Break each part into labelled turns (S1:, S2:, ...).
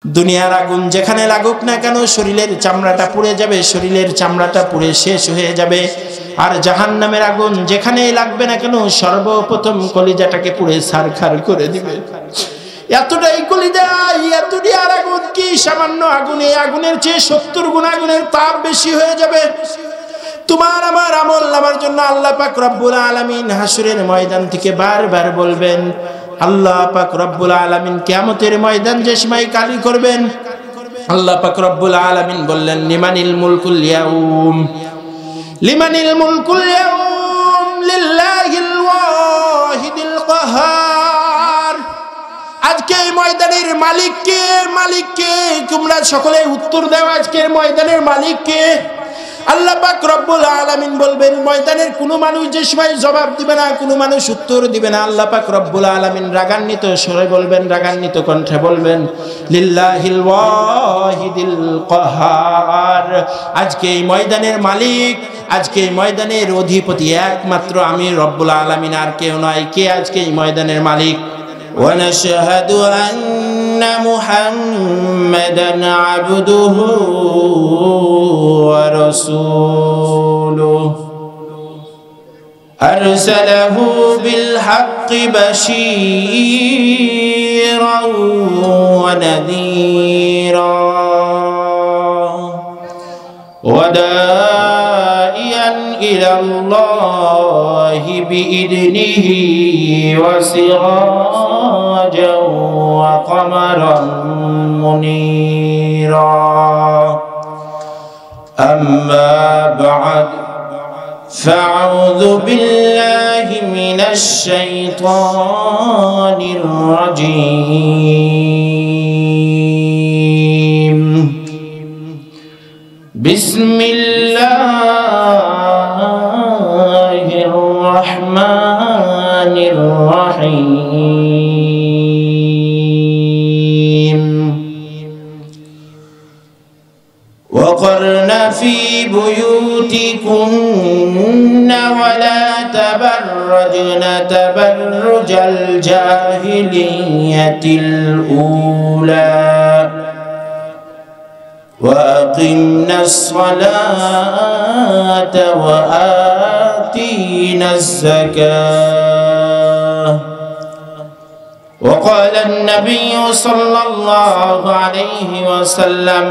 S1: দুনিয়ার আগুন যেখানে লাগুক না কেন শরীরের চামড়াটা পুড়ে যাবে, শরীরের চামড়াটা পুড়ে শেষ হয়ে যাবে। আর জাহান্নামের আগুন যেখানেই লাগবে না কেন সর্বপ্রথম কলিজাটাকে পুড়ে ছারখার করে দিবে। এতটাই কলিজা, এতটাই আর আগুন কি সামান্য আগুন, এই আগুনের চেয়ে 70 গুণ আগুনের তাপ বেশি হয়ে যাবে। তোমার আমার আমল নামার জন্য আল্লাহ পাক রব্বুল আলামিন হাসরের ময়দান থেকে বারবার বলবেন। আল্লাহ পাক রব্বুল আলামিন কিয়ামতের ময়দান যে সময় কালি করবেন, আল্লাহ পাক রব্বুল আলামিন বললেন লিমানিল মুলকুল ইয়াউম, লিমানিল মুলকুল ইয়াউম লিল্লাহিল ওয়াহিদিল কাহার। আজকে এই ময়দানের মালিক কে? মালিক কে? তোমরা সকলে উত্তর দাও, আজকের ময়দানের মালিক কে? আল্লাহ পাক রব্বুল আলামিন বলবেন, ময়দানের কোনো মানুষ যে সময় জবাব দিবে না, কোনো মানুষ উত্তর দিবে না, আল্লাহ পাক রব্বুল আলামিন রাগান্বিত স্বরে বলবেন, রাগান্বিত কণ্ঠে বলবেন লিল্লাহিল ওয়াহিদিল কাহার। আজকে এই ময়দানের মালিক, আজকে এই ময়দানের অধিপতি একমাত্র আমি রব্বুল আলামিন, আর কেউ নয়। কে আজকে এই ময়দানের মালিক? ونشهد أن محمدا عبده ورسوله أرسله بالحق بشيرا ونذيرا وداعيا إلى الله بإذنه وسراجا وقمرا منيرا أما بعد فأعوذ بالله من الشيطان الرجيم بسم الله الرحمن الرحيم وقرن في بيوتكن ولا تبرجن تبرج الجاهلية الأولى وأقمنا الصلاة وآتينا الزكاة. وقال النبي صلى الله عليه وسلم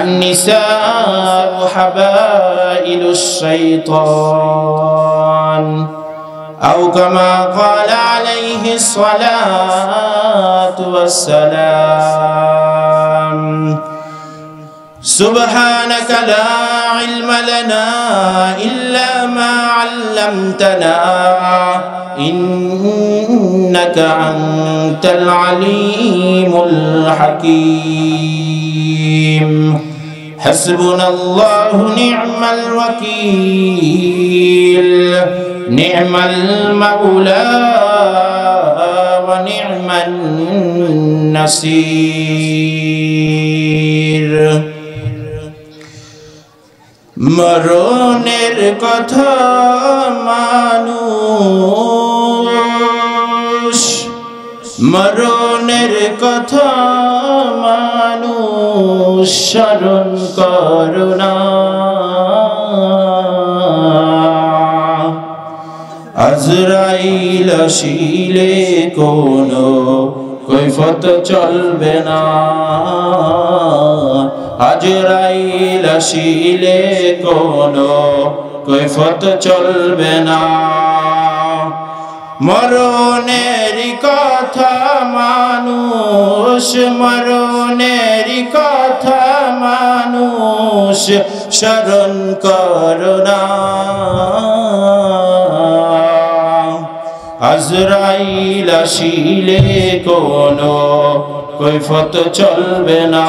S1: النساء حبائل الشيطان أو كما قال عليه الصلاة والسلام. سبحانك لا علم لنا إلا ما علمتنا إنك أنت العليم الحكيم. حسبنا الله نعم الوكيل نعم المولى ونعم النصير. মরণের কথা মানুষ, মরণের কথা মানুষ স্মরণ করো না। আজরাইল আসিলে কোনো কৈফত চলবে না। আজরাইল আসিলে কোনো কৈফত চলবে না। মরণের কথা মানুষ, মরণের কথা মানুষ স্মরণ করো না। আজরাইল আসিলে কোনো কৈফত চলবে না।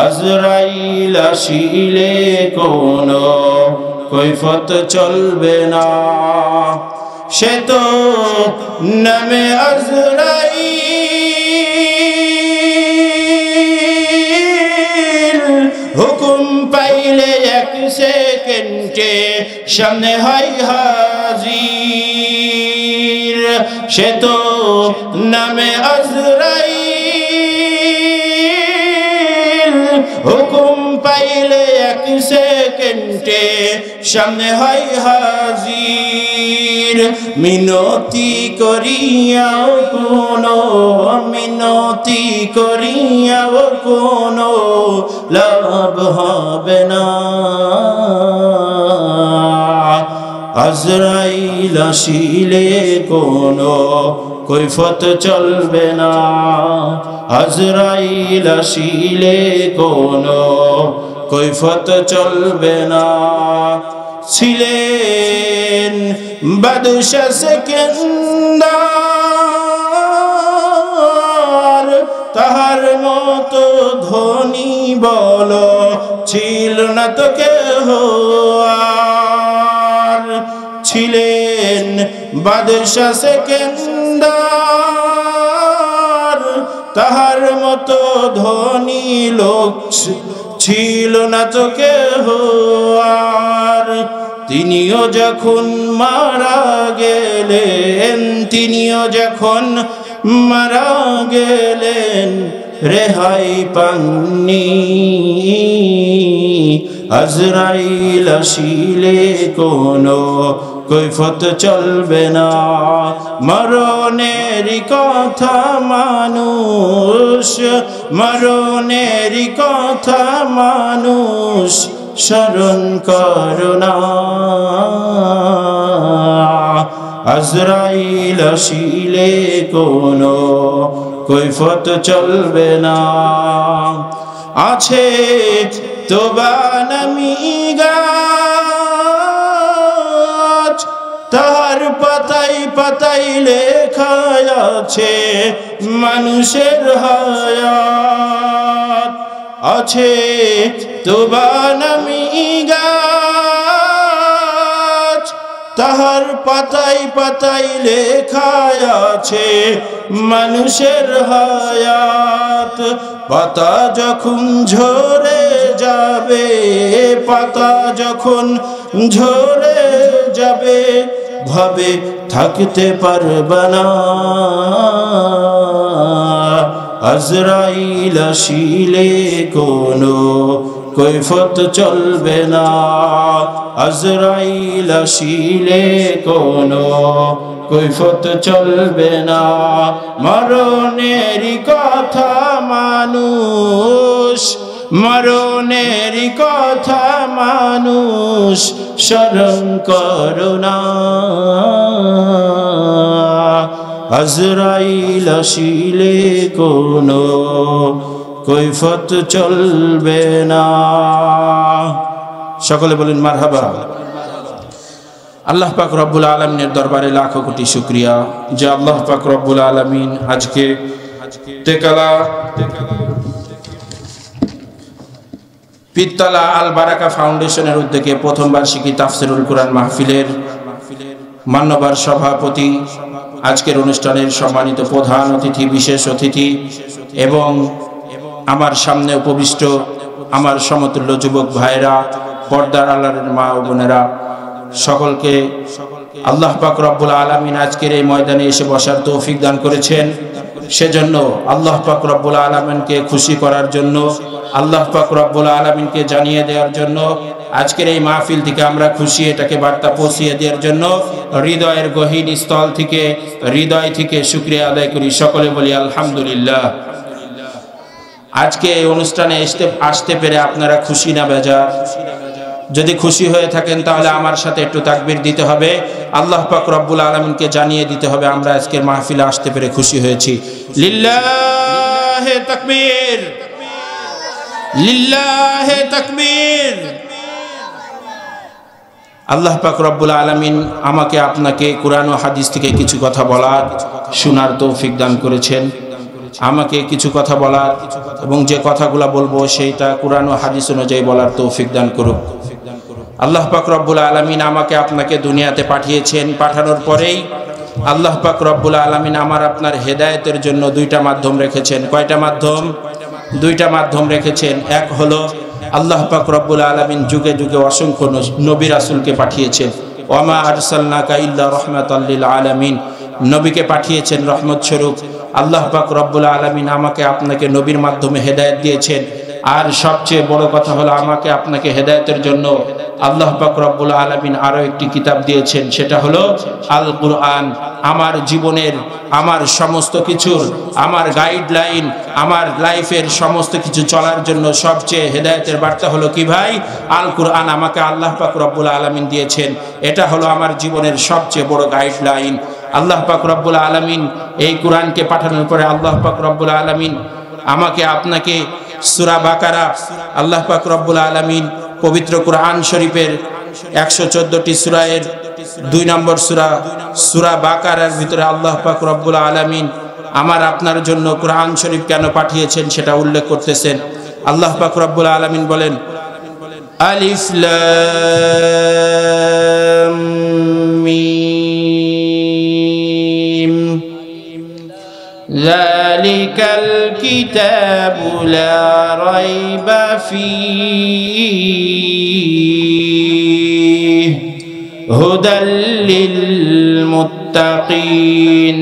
S1: আজরাইল আসিলে কোনো কৈফত চলবে না। সে তো নামে আজরাইল, হুকুম পাইলে এক সেকেন্ডে সামনে হয় হাজির। সে তো নামে আজরাইল, চাইলে এক সেকেন্ডে সামনে হয় হাজির। মিনতি করিয়াও কোনো, মিনতি করিয়াও কোনো লাভ হবে না। আজরাইল আসিলে কোনো কৈফত চলবে না, আজরাইল আসিলে কোনো কৈফত চলবে না। ছিলেন বাদশা সেকেন্দার, তাহার মতো ধনী বলো ছিল না তো কেহ আর। ছিলেন বাদশা সেকেন্দার, তাহার মতো ধনী লোক ছিল না তো কেহ আর। তিনিও যখন মারা গেলেন, তিনিও যখন মারা গেলেন, রেহাই পাননি। আজরাইল আসিলে কোনো কৈফত চলবে না। মরণের কথা মানুষ, মরণের কথা মানুষ স্মরণ করো না। আজরাইল আসিলে কোনো কৈফত চলবে না। আছে তো বানামি গাছ, তার পাতাই পাতাই লেখা আছে মানুষের হায়াত। আছে তো বানামি গাছ, তাহার পাতাই পাতাই লেখা আছে মানুষের হায়াত। পাতা যখন ঝরে যাবে, পাতা যখন ঝরে যাবে, ভাবে থাকতে পারবে না। আজরাইল আসিলে কোনো কৈফত চলবে না। আজরাইল আসিলে কোনো কৈফত চলবে না। মরণের কথা মানুষ, মরণের কথা মানুষ স্মরণ করো না। আজরাইল আসিলে কোনো কৈফত চলবে না। সকলে বলেন মারহাবা। আল্লাহ পাক রব্বুল আলামিনের দরবারে লাখো কোটি শুকরিয়া যে আল্লাহ পাক রব্বুল আলামিন আজকে তেকালা পিত্তলা আল বারাকা ফাউন্ডেশনের উদ্যোগে প্রথম বার্ষিকী তাফসিরুল কুরআন মাহফিলের মান্যবর সভাপতি, আজকের অনুষ্ঠানের সম্মানিত প্রধান অতিথি, বিশেষ অতিথি এবং আমার সামনে উপবিষ্ট আমার সমতুল্য যুবক ভাইরা, পর্দার আড়ালের মা ও বোনেরা, সকলকে আল্লাহ পাক রব্বুল আলামিন আজকের এই ময়দানে এসে বসার তৌফিক দান করেছেন। সেজন্য আল্লাহ পাক রব্বুল আলামিনকে খুশি করার জন্য, আল্লাহ পাক রব্বুল আলামিনকে জানিয়ে দেওয়ার জন্য, আজকের এই মাহফিল থেকে আমরা খুশি এটাকে বার্তা পৌঁছিয়ে দেওয়ার জন্য হৃদয়ের গহীন স্থল থেকে, হৃদয় থেকে শুকরিয়া আদায় করি। সকলে বলি আলহামদুলিল্লাহ। আজকে এই অনুষ্ঠানে আসতে পেরে আপনারা খুশি না বেজার? যদি খুশি হয়ে থাকেন তাহলে আমার সাথে একটু তাকবীর দিতে হবে, আল্লাহ পাক রব্বুল আলামিনকে জানিয়ে দিতে হবে আমরা আজকের মাহফিলে আসতে পেরে খুশি হয়েছি। লিল্লাহে তাকবীর, লিল্লাহে তাকবীর। আল্লাহ পাক রব্বুল আলামিন আমাকে আপনাকে কোরআন ও হাদিস থেকে কিছু কথা বলার, শোনার তৌফিক দান করেছেন। আমাকে কিছু কথা বলার এবং যে কথাগুলো বলবো সেইটা কোরআন ও হাদিস অনুযায়ী বলার তৌফিক দান করুক। আল্লাহ পাক রব্বুল আলামিন আমাকে আপনাকে দুনিয়াতে পাঠিয়েছেন। পাঠানোর পরেই আল্লাহ পাক রব্বুল আলামিন আমার আপনার হেদায়েতের জন্য দুইটা মাধ্যম রেখেছেন। কয়টা মাধ্যম? দুইটা মাধ্যম রেখেছেন। এক হলো আল্লাহ পাক রব্বুল আলামিন যুগে যুগে অসংখ্য নবী রাসূলকে পাঠিয়েছেন। ওয়ামা আরসালনাকা ইল্লা রাহমাতাল লিল আলামিন, নবীকে পাঠিয়েছেন রহমত স্বরূপ। আল্লাহ পাক রব্বুল আলামিন আমাকে আপনাকে নবীর মাধ্যমে হেদায়েত দিয়েছেন। আর সবচেয়ে বড় কথা হলো আমাকে আপনাকে হেদায়েতের জন্য আল্লাহ পাক রব্বুল আলামিন আরো একটি কিতাব দিয়েছেন, সেটা হলো আল কুরআন। আমার জীবনের, আমার সমস্ত কিছুর, আমার গাইডলাইন, আমার লাইফের সমস্ত কিছু চলার জন্য সবচেয়ে হেদায়েতের বার্তা হলো কি ভাই? আল কুরআন আমাকে আল্লাহ পাক রব্বুল আলামিন দিয়েছেন। এটা হলো আমার জীবনের সবচেয়ে বড় গাইডলাইন। আল্লাহ পাক রব্বুল আলামিন এই কোরআনকে পাঠানোর পরে আল্লাহ পাক রব্বুল আলামিন আমাকে আপনাকে সূরা বাকারা, আল্লাহ পাক রব্বুল আলামিন পবিত্র কোরআন শরীফের 114টি সূরায়ের 2 নম্বর সূরা সূরা বাকারার ভিতরে আল্লাহ পাক রব্বুল আলামিন আমার আপনার জন্য কোরআন শরীফ কেন পাঠিয়েছেন সেটা উল্লেখ করতেছেন। আল্লাহ পাক রব্বুল আলামিন বলেন, আলিফ লাম মিম যালিকাল কিতাবু লা রাইবা ফীহি হুদাল লিল মুত্তাকিন।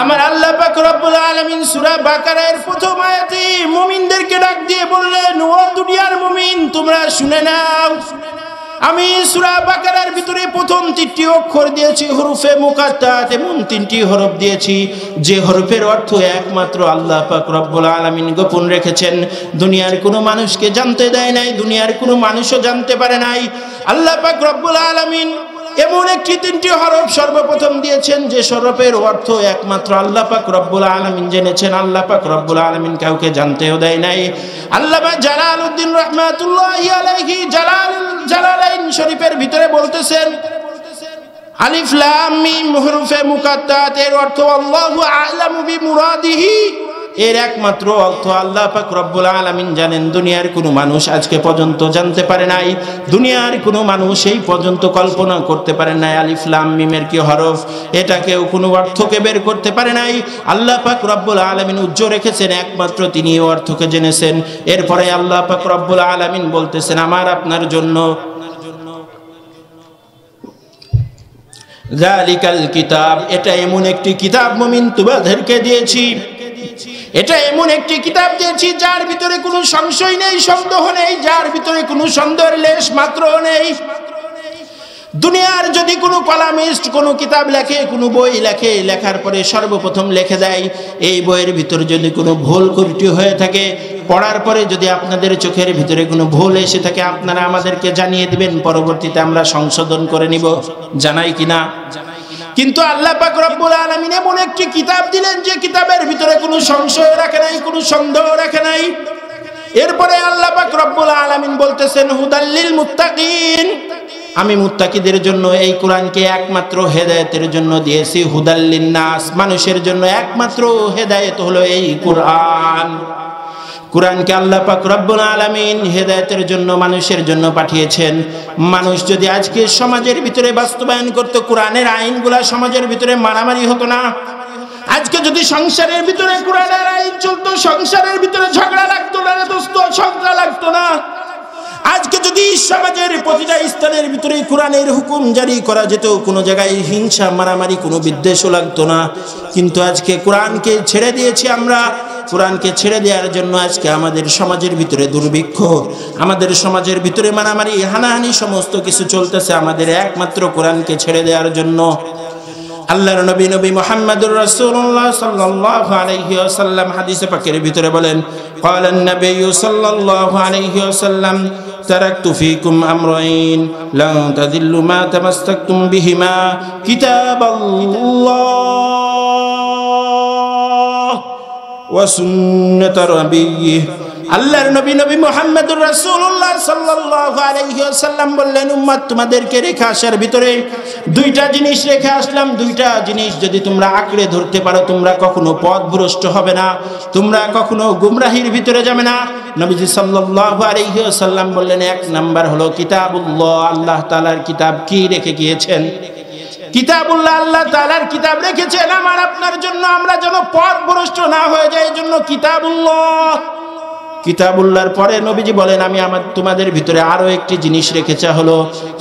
S1: আমার আল্লাহ পাক রব্বুল আলামিন সূরা বাকারার প্রথম আয়াতে মুমিনদেরকে ডাক দিয়ে বললেন, ও দুনিয়ার মুমিন, তোমরা শুনে নাও, আমি সূরা বাকারার ভিতরে প্রথম 3টি অক্ষর দিয়েছি হরফে মুকাত্তাত, এমন 3টি হরফ দিয়েছি যে হরফের অর্থ একমাত্র আল্লাহ পাক রব্বুল আলামিন গোপন রেখেছেন। দুনিয়ার কোনো মানুষকে জানতে দেয় নাই, দুনিয়ার কোনো মানুষও জানতে পারে নাই। আল্লাহ পাক রব্বুল আলামিন এমন একটি 3টি হরফ সর্বপ্রথম দিয়েছেন যে হরফের অর্থ একমাত্র আল্লাহ পাক রব্বুল আলামিন জেনেছেন। আল্লাহ পাক রব্বুল আলামিন কাউকে জানতেও দেয় নাই। আল্লামা জালালউদ্দিন রাহমাতুল্লাহি আলাইহি জালালাইন শরীফের ভিতরে বলতেছেন, আলিফ লাম মিম হরফে মুকাত্তাত এর অর্থ আল্লাহু আ'লামু বিমুরাদিহি, এর একমাত্র অর্থ আল্লাহ পাক রব্বুল আলামিন জানেন। দুনিয়ার কোনো মানুষ আজকে পর্যন্ত জানতে পারে নাই, দুনিয়ার কোনো মানুষ এই পর্যন্ত কল্পনা করতে পারে নাই আলিফ লাম মিমের কি হরফ, এটা কেউ কোনো অর্থকে বের করতে পারে নাই। আল্লাহ পাক রব্বুল আলামিন উজ্জ্ব রেখেছেন, একমাত্র তিনি এই অর্থকে জেনেছেন। এরপরে আল্লাহ পাক রব্বুল আলামিন বলতেছেন, আমার আপনার জন্য যালিকাল কিতাব, এটা এমন একটি কিতাব মুমিন তোমাদেরকে দিয়েছি, এটা এমন একটি কিতাব দিয়েছি যার ভিতরে কোনো সংশয় নেই, সন্দেহ নেই, যার ভিতরে কোনো সন্দেহের লেশ মাত্র নেই। দুনিয়ার যদি কোনো কলামিস্ট কোনো কিতাব লেখে, কোনো বই লেখে, লেখার পরে সর্বপ্রথম লিখে দেয় এই বইয়ের ভিতরে যদি কোনো ভুল ত্রুটি হয়ে থাকে, পড়ার পরে যদি আপনাদের চোখের ভিতরে কোনো ভুল এসে থাকে আপনারা আমাদেরকে জানিয়ে দিবেন, পরবর্তীতে আমরা সংশোধন করে নিব, জানাই কিনা? কিন্তু আল্লাহ পাক রব্বুল আলামিন এমন একটি কিতাব দিলেন যে কিতাবের ভিতরে কোনো সংশয় রাখে নাই, কোনো সন্দেহ রাখে নাই। এরপরে আল্লাহ পাক রব্বুল আলামিন বলতেছেন, হুদাল লিল মুত্তাকিন, আমি মুত্তাকিদের জন্য এই কোরআনকে একমাত্র হেদায়েতের জন্য দিয়েছি। হুদাল লিন নাস, মানুষের জন্য একমাত্র হেদায়েত হলো এই কোরআন। কোরআনকে আল্লাহ পাক রব্বুল আলামিন হেদায়েতের জন্য মানুষের জন্য পাঠিয়েছেন। মানুষ যদি আজকে সমাজের ভিতরে বাস্তবায়ন করত কোরআনের আইনগুলা, সমাজের ভিতরে মারামারি হতো না। আজকে যদি সংসারের ভিতরে কোরআনের আইন চলতো, সংসারের ভিতরে ঝগড়া লাগতো না, দোস্ত ঝগড়া লাগতো না। আজকে যদি সমাজের প্রতিটা স্থানের ভিতরে কোরআনের হুকুম জারি করা যেত, কোনো জায়গায় হিংসা মারামারি কোনো বিদ্বেষও লাগতো না। কিন্তু আজকে কোরআনকে ছেড়ে দিয়েছি আমরা। কোরআনকে ছেড়ে দেওয়ার জন্য আজকে আমাদের সমাজের ভিতরে দুর্ভিক্ষ, আমাদের সমাজের ভিতরে মারামারি হানাহানি সমস্ত কিছু চলতেছে আমাদের একমাত্র কোরআনকে ছেড়ে দেওয়ার জন্য। আল্লাহর নবী মুহাম্মদুর রাসূলুল্লাহ সাল্লাল্লাহু আলাইহি ওয়াসাল্লাম হাদিসে পাকের ভিতরে বলেন, ক্বালান নবিয়্যু সাল্লাল্লাহু আলাইহি ওয়াসাল্লাম, তারাকতু ফীকুম আমরাইন লান তাযিল্লু মা তামাসসাকতুম বিহিমা কিতাবাল্লাহ ওয়া সুন্নাত রাবিয়্যিহি। আল্লাহর নবী মুহাম্মদুর রাসূলুল্লাহ সাল্লাল্লাহু আলাইহি ওয়াসাল্লাম বললেন, উম্মত তোমাদেরকে রেখে আসার ভিতরে 2টা জিনিস রেখে আসলাম। 2টা জিনিস যদি তোমরা আঁকড়ে ধরতে পারো তোমরা কখনো পথভ্রষ্ট হবে না, তোমরা কখনো গুমরাহির ভিতরে যাবে না। নবীজি সাল্লাল্লাহু আলাইহি ওয়াসাল্লাম বললেন, 1 নাম্বার হলো কিতাবুল্লাহ, আল্লাহ তাআলার কিতাব কি রেখে গিয়েছেন? কিতাবুল্লাহ, আল্লাহ তাআলার কিতাব রেখেছেন আমার আপনার জন্য, আমরা যেন পথভ্রষ্ট না হয়ে যাই, এজন্য কিতাবুল্লাহ। কিতাবুল্লাহর পরে নবীজি বলেন, আমি তোমাদের ভিতরে আরো একটি জিনিস রেখেছি, হলো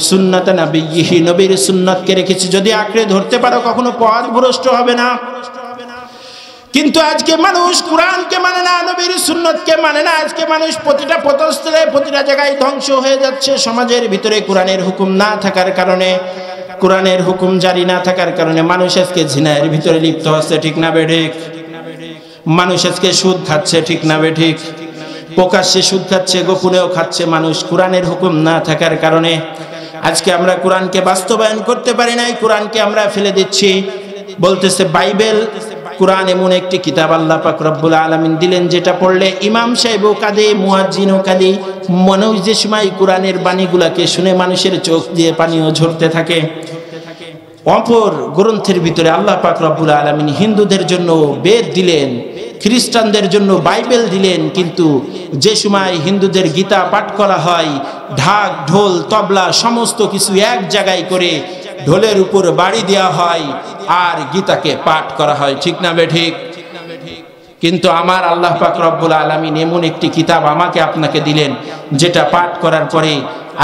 S1: সুন্নাত নবিয়্যিহি, নবীর সুন্নাতকে রেখেছি। যদি আঁকড়ে ধরতে পারো কখনো পথভ্রষ্ট হবে না। কিন্তু আজকে মানুষ কোরআনকে মানে না, নবীর সুন্নতকে মানে না। আজকে মানুষ প্রতিটা পথস্থলে প্রতিটা জায়গায় ধ্বংস হয়ে যাচ্ছে। সমাজের ভিতরে কোরআনের হুকুম না থাকার কারণে, কোরআনের হুকুম জারি না থাকার কারণে মানুষ আজকে জিনার ভিতরে লিপ্ত হচ্ছে, ঠিক না বেঠিক? মানুষ আজকে সুদ খাচ্ছে, ঠিক না বেঠিক? প্রকাশ্যে সুদ খাচ্ছে, গোপনেও খাচ্ছে মানুষ, কোরআনের হুকুম না থাকার কারণে। আজকে আমরা কোরআনকে বাস্তবায়ন করতে পারি নাই, কোরআনকে আমরা ফেলে দিচ্ছি। বলতেছে বাইবেল, কোরআন এমন একটি কিতাব আল্লাহ পাক রব্বুল আলামিন দিলেন, যেটা পড়লে ইমাম সাহেবও কাঁদে, মুয়াজ্জিনও কাঁদে। মানুষ যে সময় কোরআনের বাণীগুলাকে শুনে মানুষের চোখ দিয়ে পানিও ঝরতে থাকে। অপর গ্রন্থের ভিতরে আল্লাহ পাক রব্বুল আলামিন হিন্দুদের জন্য বেদ দিলেন, খ্রিস্টানদের জন্য বাইবেল দিলেন, কিন্তু যে সময় হিন্দুদের গীতা পাঠ করা হয়, ঢাক ঢোল তবলা সমস্ত কিছু এক জায়গায় করে ঢোলের উপর বাড়ি দেওয়া হয় আর গীতাকে পাঠ করা হয়, ঠিক না বেঠিক? কিন্তু আমার আল্লাহ পাক রব্বুল আলামিন এমন একটি কিতাব আমাকে আপনাকে দিলেন, যেটা পাঠ করার পরে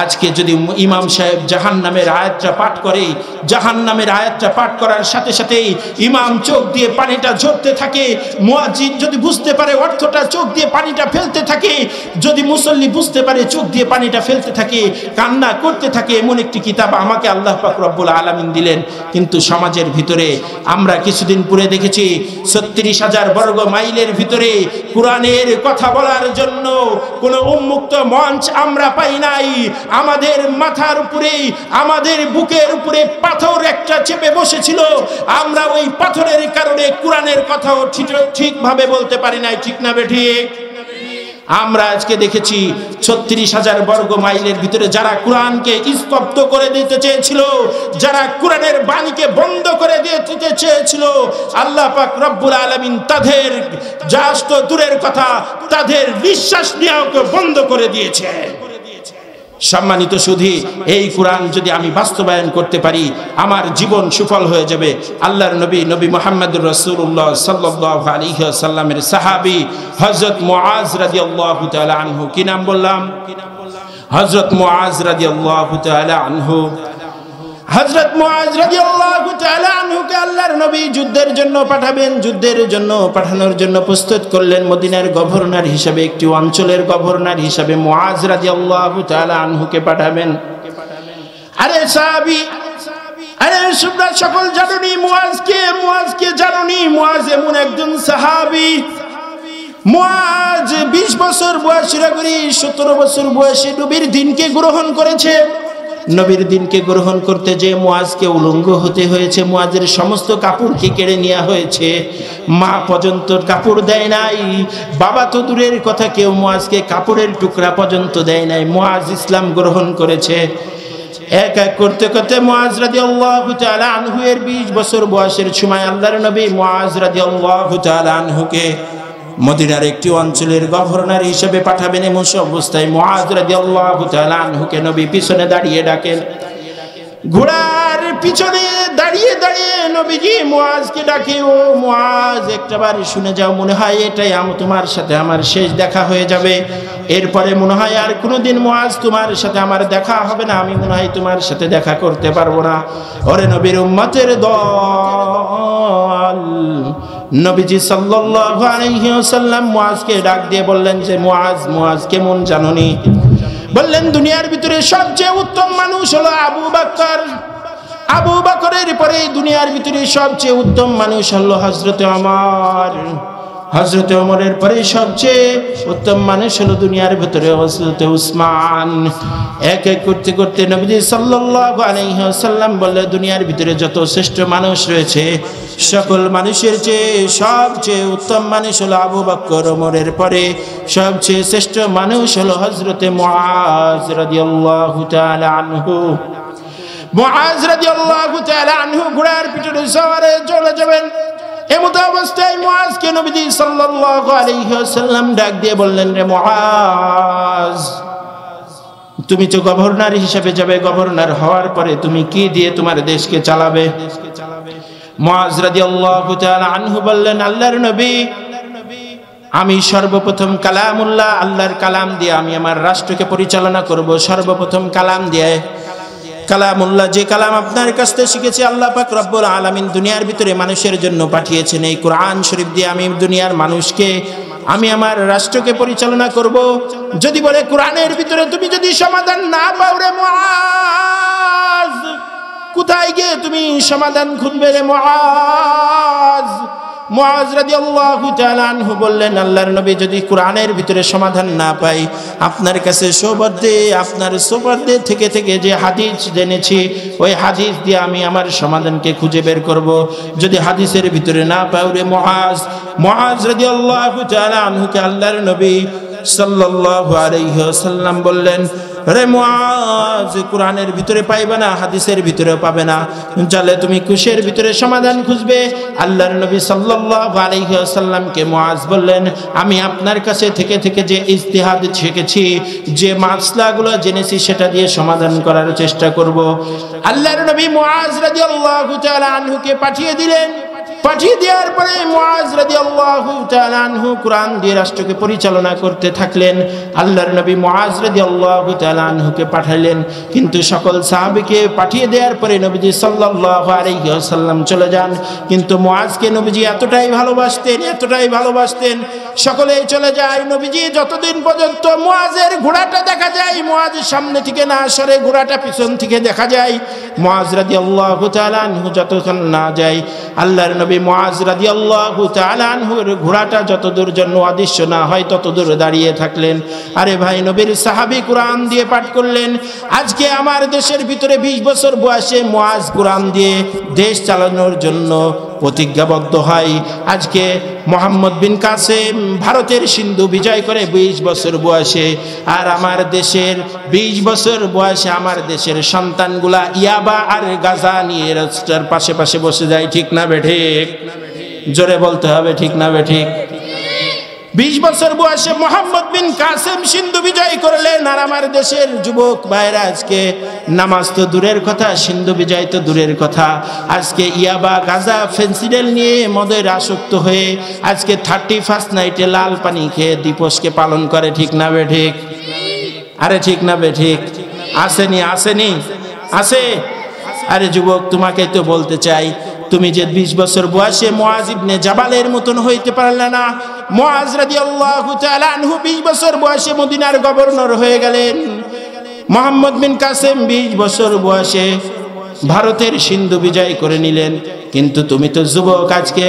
S1: আজকে যদি ইমাম সাহেব জাহান্নামের আয়াতটা পাঠ করে, জাহান্নামের আয়াতটা পাঠ করার সাথে সাথেই ইমাম চোখ দিয়ে পানিটা ঝরতে থাকে, মুয়াজ্জিন যদি বুঝতে পারে অর্থটা চোখ দিয়ে পানিটা ফেলতে থাকে, যদি মুসল্লি বুঝতে পারে চোখ দিয়ে পানিটা ফেলতে থাকে, কান্না করতে থাকে। এমন একটি কিতাব আমাকে আল্লাহ পাক রব্বুল আলামিন দিলেন। কিন্তু সমাজের ভিতরে আমরা কিছুদিন পরে দেখেছি ৩৬,০০০ বর্গ মাইলের ভিতরে কোরআনের কথা বলার জন্য কোনো উন্মুক্ত মঞ্চ আমরা পাই নাই। আমাদের মাথার উপরে, আমাদের বুকের উপরে পাথর একটা চেপে বসেছিল। আমরা ওই পাথরের কারণে কোরআনের কথাও ঠিকভাবে বলতে পারি নাই, ঠিক না বেঠিক? আমরা আজকে দেখেছি ৩৬,০০০ বর্গ মাইলের ভিতরে যারা কোরআনকে স্তব্ধ করে দিতে চেয়েছিল, যারা কোরআনের বাণীকে বন্ধ করে দিতে চেয়েছিল, আল্লাহ পাক রব্বুল আলামিন তাদের জাস্ত দূরের কথা, তাদের বিশ্বাস নেওয়াকে বন্ধ করে দিয়েছে। সম্মানিত সুধী, এই কোরআন যদি আমি বাস্তবায়ন করতে পারি, আমার জীবন সুফল হয়ে যাবে। আল্লাহর নবী মুহাম্মদুর রাসূলুল্লাহ সাল্লাল্লাহু আলাইহি ওয়াসাল্লামের সাহাবী হযরত মুআজ রাদিয়াল্লাহু তাআলা আনহু, কি নাম বললাম? হযরত মুআজ রাদিয়াল্লাহু তাআলা আনহু। হযরত মুআজ রাদিয়াল্লাহু তাআলা আনহুকে আল্লাহর নবী যুদ্ধের জন্য পাঠাবেন, যুদ্ধের জন্য পাঠানোর জন্য প্রস্তুত করলেন। মদিনার গভর্নর হিসেবে, একটি অঞ্চলের গভর্নর হিসেবে মুআজ রাদিয়াল্লাহু তাআলা আনহুকে পাঠাবেন। আরে সাহাবী, আরে তোমরা সকল জানোনি মুআজকে জানোনি? মুআজ এমন একজন সাহাবী, মুআজ 20 বছর বয়সের করে 17 বছর বয়সে নবীর দ্বীনকে গ্রহণ করেছে। নবীর দ্বীনকে গ্রহণ করতে যে মুআজকে উলঙ্গ হতে হয়েছে, মুআজের সমস্ত কাপড়কে কেড়ে নেওয়া হয়েছে, মা পর্যন্ত কাপড় দেয় নাই, বাবা তো দূরের কথা, কেউ মুআজকে কাপড়ের টুকরা পর্যন্ত দেয় নাই। মুআজ ইসলাম গ্রহণ করেছে। এক এক করতে করতে মুআজ রাদিয়াল্লাহু তাআলা আনহু এর 20 বছর বয়সের সময় আল্লাহর নবী মুআজ রাদিয়াল্লাহু তাআলা আনহুকে মদিনার একটি অঞ্চলের গভর্নর হিসেবে পাঠাবেন। এমন অবস্থায় মুআজ রাদিয়াল্লাহু তাআলা আনহুকে নবী পিছনে দাঁড়িয়ে ডাকেন। ঘোড়ার পিছনে দাঁড়িয়ে দাঁড়িয়ে নবীজি মুআজকে ডাকে, ও মুআজ, একটাবার শুনে যাও, মনে হয় এটাই তোমার সাথে আমার শেষ দেখা হয়ে যাবে। এরপরে মনে হয় আর কোনোদিন মুআজ তোমার সাথে আমার দেখা হবে না, আমি মনে হয় তোমার সাথে দেখা করতে পারবো না। ওরে নবীর উম্মতের দল, নবীজি সাল্লাল্লাহু আলাইহি ওয়াসাল্লাম মুআজকে ডাক দিয়ে বললেন যে মুআজ কেমন জানোনি? বললেন দুনিয়ার ভিতরে সবচেয়ে উত্তম মানুষ হলো আবু বকর। আবু বকরের পরে দুনিয়ার ভিতরে সবচেয়ে উত্তম মানুষ হলো হযরত ওমর। হযরত ওমরের পরে সবচেয়ে উত্তম মানুষ হলো দুনিয়ার ভিতরে হযরত উসমান। এক এক করতে করতে নবীজি সাল্লাল্লাহু আলাইহি ওয়াসাল্লাম বললেন দুনিয়ার ভিতরে যত শ্রেষ্ঠ মানুষ রয়েছে, সকল মানুষের চেয়ে সবচেয়ে উত্তম মানুষ হলো আবু বকর। ওমরের পরে সবচেয়ে শ্রেষ্ঠ মানুষ হলো হযরত মুআজ রাদিয়াল্লাহু তাআলা আনহু। মুআজ রাদিয়াল্লাহু তাআলা আনহু ঘোড়ার পিঠে সওয়ারে চলে যাবেন। এমত অবস্থায় মুআজকে নবীজি সাল্লাল্লাহু আলাইহি ওয়াসাল্লাম ডাক দিয়ে বললেন, রে মুআজ, তুমি তো গভর্নর হিসেবে যাবে, গভর্নর হওয়ার পরে তুমি কি দিয়ে তোমার দেশকে চালাবে? মুআজ রাদিয়াল্লাহু তাআলা আনহু বললেন, আল্লাহর নবী, আমি সর্বপ্রথম কালামুল্লাহ, আল্লাহর কালাম দিয়ে আমি আমার রাষ্ট্রকে পরিচালনা করব। সর্বপ্রথম কালাম দিয়ে, কালামুল্লাহ, যে কালাম আপনার কাছ থেকে শিখেছি আল্লাহ পাক রব্বুল আলামিন দুনিয়ার ভিতরে মানুষের জন্য পাঠিয়েছেন। এই কোরআন শরীফ দিয়ে আমি দুনিয়ার মানুষকে, আমি আমার রাষ্ট্রকে পরিচালনা করব। যদি বলে কোরআনের ভিতরে তুমি যদি সমাধান না পাও রে মুআজ, কোথায় গিয়ে তুমি সমাধান খুঁজবে রে মুআজ? মুআজ রাদিয়াল্লাহু তাআলা আনহু বললেন, আল্লাহর নবী যদি কোরআনের ভিতরে সমাধান না পাই, আপনার কাছে সোবর্দে, আপনার সোবর্দে থেকে থেকে যে হাদিস জেনেছি ওই হাদিস দিয়ে আমি আমার সমাধানকে খুঁজে বের করব। যদি হাদিসের ভিতরে না পাও রে মুআজ, মুআজ রাদিয়াল্লাহু তাআলা আনহুকে আল্লাহর নবী সাল্লাল্লাহু আলাইহি ওয়াসাল্লাম বললেন, রে মুআজ, কোরআনের ভিতরে পাইবে না, হাদিসের ভিতরেও পাবে না, চলে তুমি কুশের ভিতরে সমাধান খুঁজবে। আল্লাহর নবী সাল্লাল্লাহু আলাইহি ওয়াসাল্লামকে মুআজ বললেন, আমি আপনার কাছে থেকে থেকে যে ইজতিহাদ শিখেছি, যে মাসলাগুলো জেনেছি সেটা দিয়ে সমাধান করার চেষ্টা করব। আল্লাহর নবী মুআজ রাদিয়াল্লাহু তাআলা আনহুকে পাঠিয়ে দিলেন। পাঠিয়ে দেওয়ার পরে মুআজ রাদিয়াল্লাহু তাআলা আনহু কোরআন দিয়ে রাষ্ট্রকে পরিচালনা করতে থাকলেন। আল্লাহর নবী মুআজ রাদিয়াল্লাহু তাআলা আনহুকে পাঠালেন, কিন্তু সকল সাহাবীকে পাঠিয়ে দেওয়ার পরে নবীজি সাল্লাল্লাহু আলাইহি ওয়াসাল্লাম চলে যান। কিন্তু মুআজকে নবীজি এতটাই ভালোবাসতেন, সকলেই চলে যায়। নবীজি যতদিন পর্যন্ত মুআজের ঘোড়াটা দেখা যায়, মুআজ সামনে থেকে না সরে, ঘোড়াটা পিছন থেকে দেখা যায়, মুআজ রাদিয়াল্লাহু তাআলা আনহু যতক্ষণ না যায়, আল্লাহর নবী মুআজ রাদিয়াল্লাহু তাআলা আনহুর ঘোড়াটা যতদূর জন্য অদৃশ্য না হয় ততদূর দাঁড়িয়ে থাকলেন। আরে ভাই, নবীর সাহাবী কোরআন দিয়ে পাঠ করলেন। আজকে আমার দেশের ভিতরে 20 বছর বয়সে মুআজ কোরআন দিয়ে দেশ চালানোর জন্য প্রতিজ্ঞাবদ্ধ হয়। আজকে মোহাম্মদ বিন কাসেম ভারতের সিন্ধু বিজয় করে 20 বছর বয়সে, আর আমার দেশের 20 বছর বয়সে আমার দেশের সন্তানগুলা ইয়াবা আর গাজা নিয়ে রাস্তার পাশে পাশে বসে যায়। ঠিক না বেঠিক? জোরে বলতে হবে, ঠিক না বেঠিক? 20 বছর বয়সে মোহাম্মদ বিন কাসেম সিন্ধু বিজয় করলেন, আর আমার দেশের যুবক ভাইরা আজকে নামাজ তো দূরের কথা, সিন্ধু বিজয় তো দূরের কথা, আজকে ইয়াবা গাজা ফেন্সিডেল নিয়ে মদের আসক্ত হয়ে আজকে 31st নাইটে লাল পানি খেয়ে দিবসকে পালন করে। ঠিক না বেঠিক? আরে ঠিক না বেঠিক? আসেনি আসে? আরে যুবক, তোমাকে তো বলতে চাই, তুমি যে 20 বছর বয়সে মুআজ ইবনে জাবালের মতন হইতে পারলে না। মুআজ রাদিয়াল্লাহু তাআলা আনহু 20 বছর বয়সে মদিনার গভর্নর হয়ে গেলেন। মোহাম্মদ বিন কাসেম 20 বছর বয়সে ভারতের সিন্ধু বিজয় করে নিলেন। কিন্তু তুমি তো যুবক, আজকে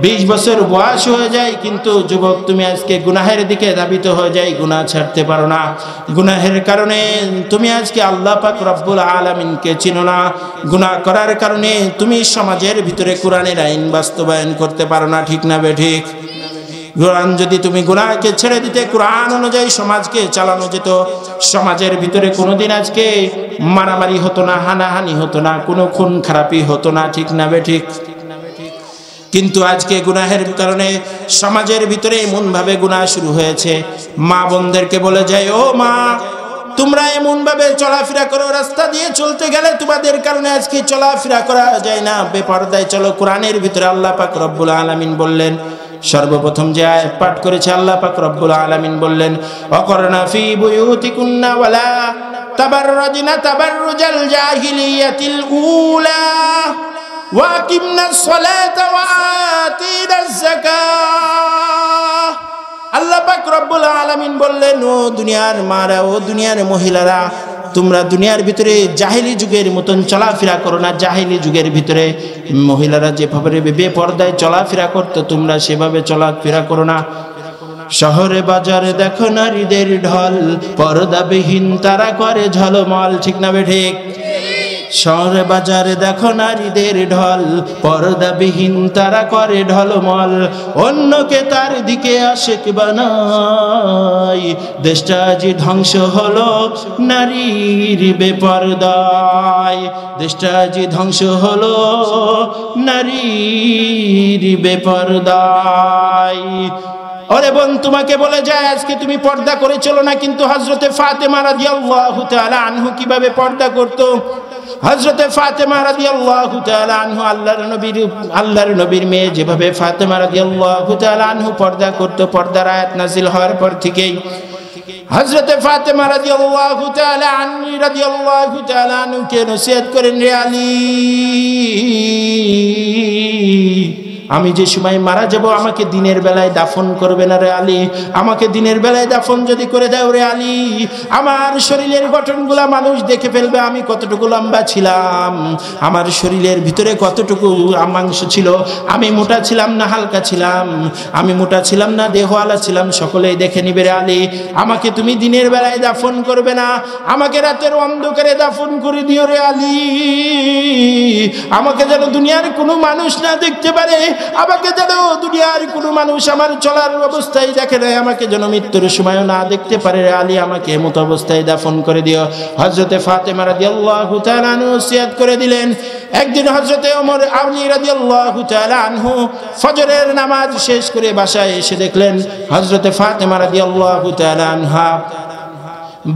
S1: 20 বছর বয়স হয়ে যায়, কিন্তু যুবক তুমি আজকে গুনাহের দিকে ধাবিত হয়ে যায়, গুনাহ ছাড়তে পারো না। গুনাহের কারণে তুমি আজকে আল্লাহ পাক রব্বুল আলামিনকে চিনো না। গুনাহ করার কারণে তুমি সমাজের ভিতরে কোরআনের আইন বাস্তবায়ন করতে পারো না। ঠিক না বেঠিক? কোরআন যদি তুমি গুনাহকে ছেড়ে দিতে, কোরআন অনুযায়ী সমাজকে চালানো যেত, সমাজের ভিতরে কোনোদিন আজকে মারামারি হতো না, হানাহানি হতো না, কোনো খুন খারাপি হতো না। ঠিক না বেঠিক? কিন্তু আজকে গুনাহের কারণে সমাজের ভিতরে এমন ভাবে গুনাহ শুরু হয়েছে। মা বোনদেরকে বলে যায়, ও মা, তোমরা এমন ভাবে চলাফেরা করো, রাস্তা দিয়ে চলতে গেলে তোমাদের কারণে আজকে চলাফেরা করা যায় না, বেপরদায় চলো। কোরআনের ভিতরে আল্লাহ পাক রব্বুল আলামিন বললেন, সর্বপ্রথম যে আয়াত পাঠ করেছে আল্লাহ পাক রব্বুল আলামিন বললেন, ওয়াকরনা ফি বুয়ুতিকুন্না ওয়ালা তাবাররাজনা তাবাররুজাল জাহিলিয়াতিল উলা ওয়াকিমনাস সালাতা ওয়া আতিনাজ যাকাত। আল্লাহ পাক রব্বুল আলামিন বললেন, ও দুনিয়ার মারা, ও দুনিয়ার মহিলারা, তোমরা দুনিয়ার ভিতরে জাহেলি যুগের মতন চলাফেরা করো না। জাহেলি যুগের ভিতরে মহিলারা যেভাবে বেপরদায় চলাফেরা করতো, তোমরা সেভাবে চলাফেরা করো না। শহরে বাজারে দেখো নারীদের ঢল, পর্দাবিহীন তারা করে ঝলমল। ঠিক না বেঠিক? শহরে বাজারে দেখো নারীদের ঢল, পর্দাবিহীন তারা করে ঢলমল, অন্যকে তার দিকে আশিক বানায়। দেশটা আজ ধ্বংস হলো নারীর বেপরদায়, দেশটা আজ ধ্বংস হলো নারীর বেপরদায়। ওরে বোন, তোমাকে বলে যায় আজকে তুমি পর্দা করে চলো না, কিন্তু হযরতে ফাতেমা রাদিয়াল্লাহু তাআলা আনহু কিভাবে পর্দা করতো? হযরতে ফাতেমা রাদিয়াল্লাহু তাআলা আনহু আল্লাহর নবীর মেয়ে, যেভাবে ফাতেমা রাদিয়াল্লাহু তাআলা আনহু পর্দা করতো, পর্দার আয়াত নাযিল হওয়ার পর থেকেই হযরতে ফাতেমা রাদিয়াল্লাহু তাআলা আনহা রাদিয়াল্লাহু তাআলা আনহুকে নসিহত করেন, রে আলী, আমি যে সময় মারা যাব আমাকে দিনের বেলায় দাফন করবে না রে আলী। আমাকে দিনের বেলায় দাফন যদি করে দাও রে আলী, আমার শরীরের গঠনগুলা মানুষ দেখে ফেলবে আমি কতটুকু লম্বা ছিলাম, আমার শরীরের ভিতরে কতটুকু মাংস ছিল, আমি মোটা ছিলাম না হালকা ছিলাম, আমি মোটা ছিলাম না দেহওয়ালা ছিলাম, সকলেই দেখে নিবে রে আলী। আমাকে তুমি দিনের বেলায় দাফন করবে না, আমাকে রাতের অন্ধকারে দাফন করে দিও রে আলী। আমাকে যেন দুনিয়ার কোনো মানুষ না দেখতে পারে, আমাকে যেন দুনিয়ার কোনো মানুষ আমার চলার অবস্থায় দেখে না, আমাকে যেন মৃত্যুর সময়ও না দেখতে পারে রে আলী, আমাকে এমত অবস্থায় দাফন করে দিও। হযরতে ফাতেমা রাদিয়াল্লাহু তাআলা আনহু ওসিয়ত করে দিলেন। একদিন হযরতে ওমর আলী রাদিয়াল্লাহু তাআলা আনহু ফজরের নামাজ শেষ করে বাসায় এসে দেখলেন হযরতে ফাতেমা রাদিয়াল্লাহু তাআলা আনহা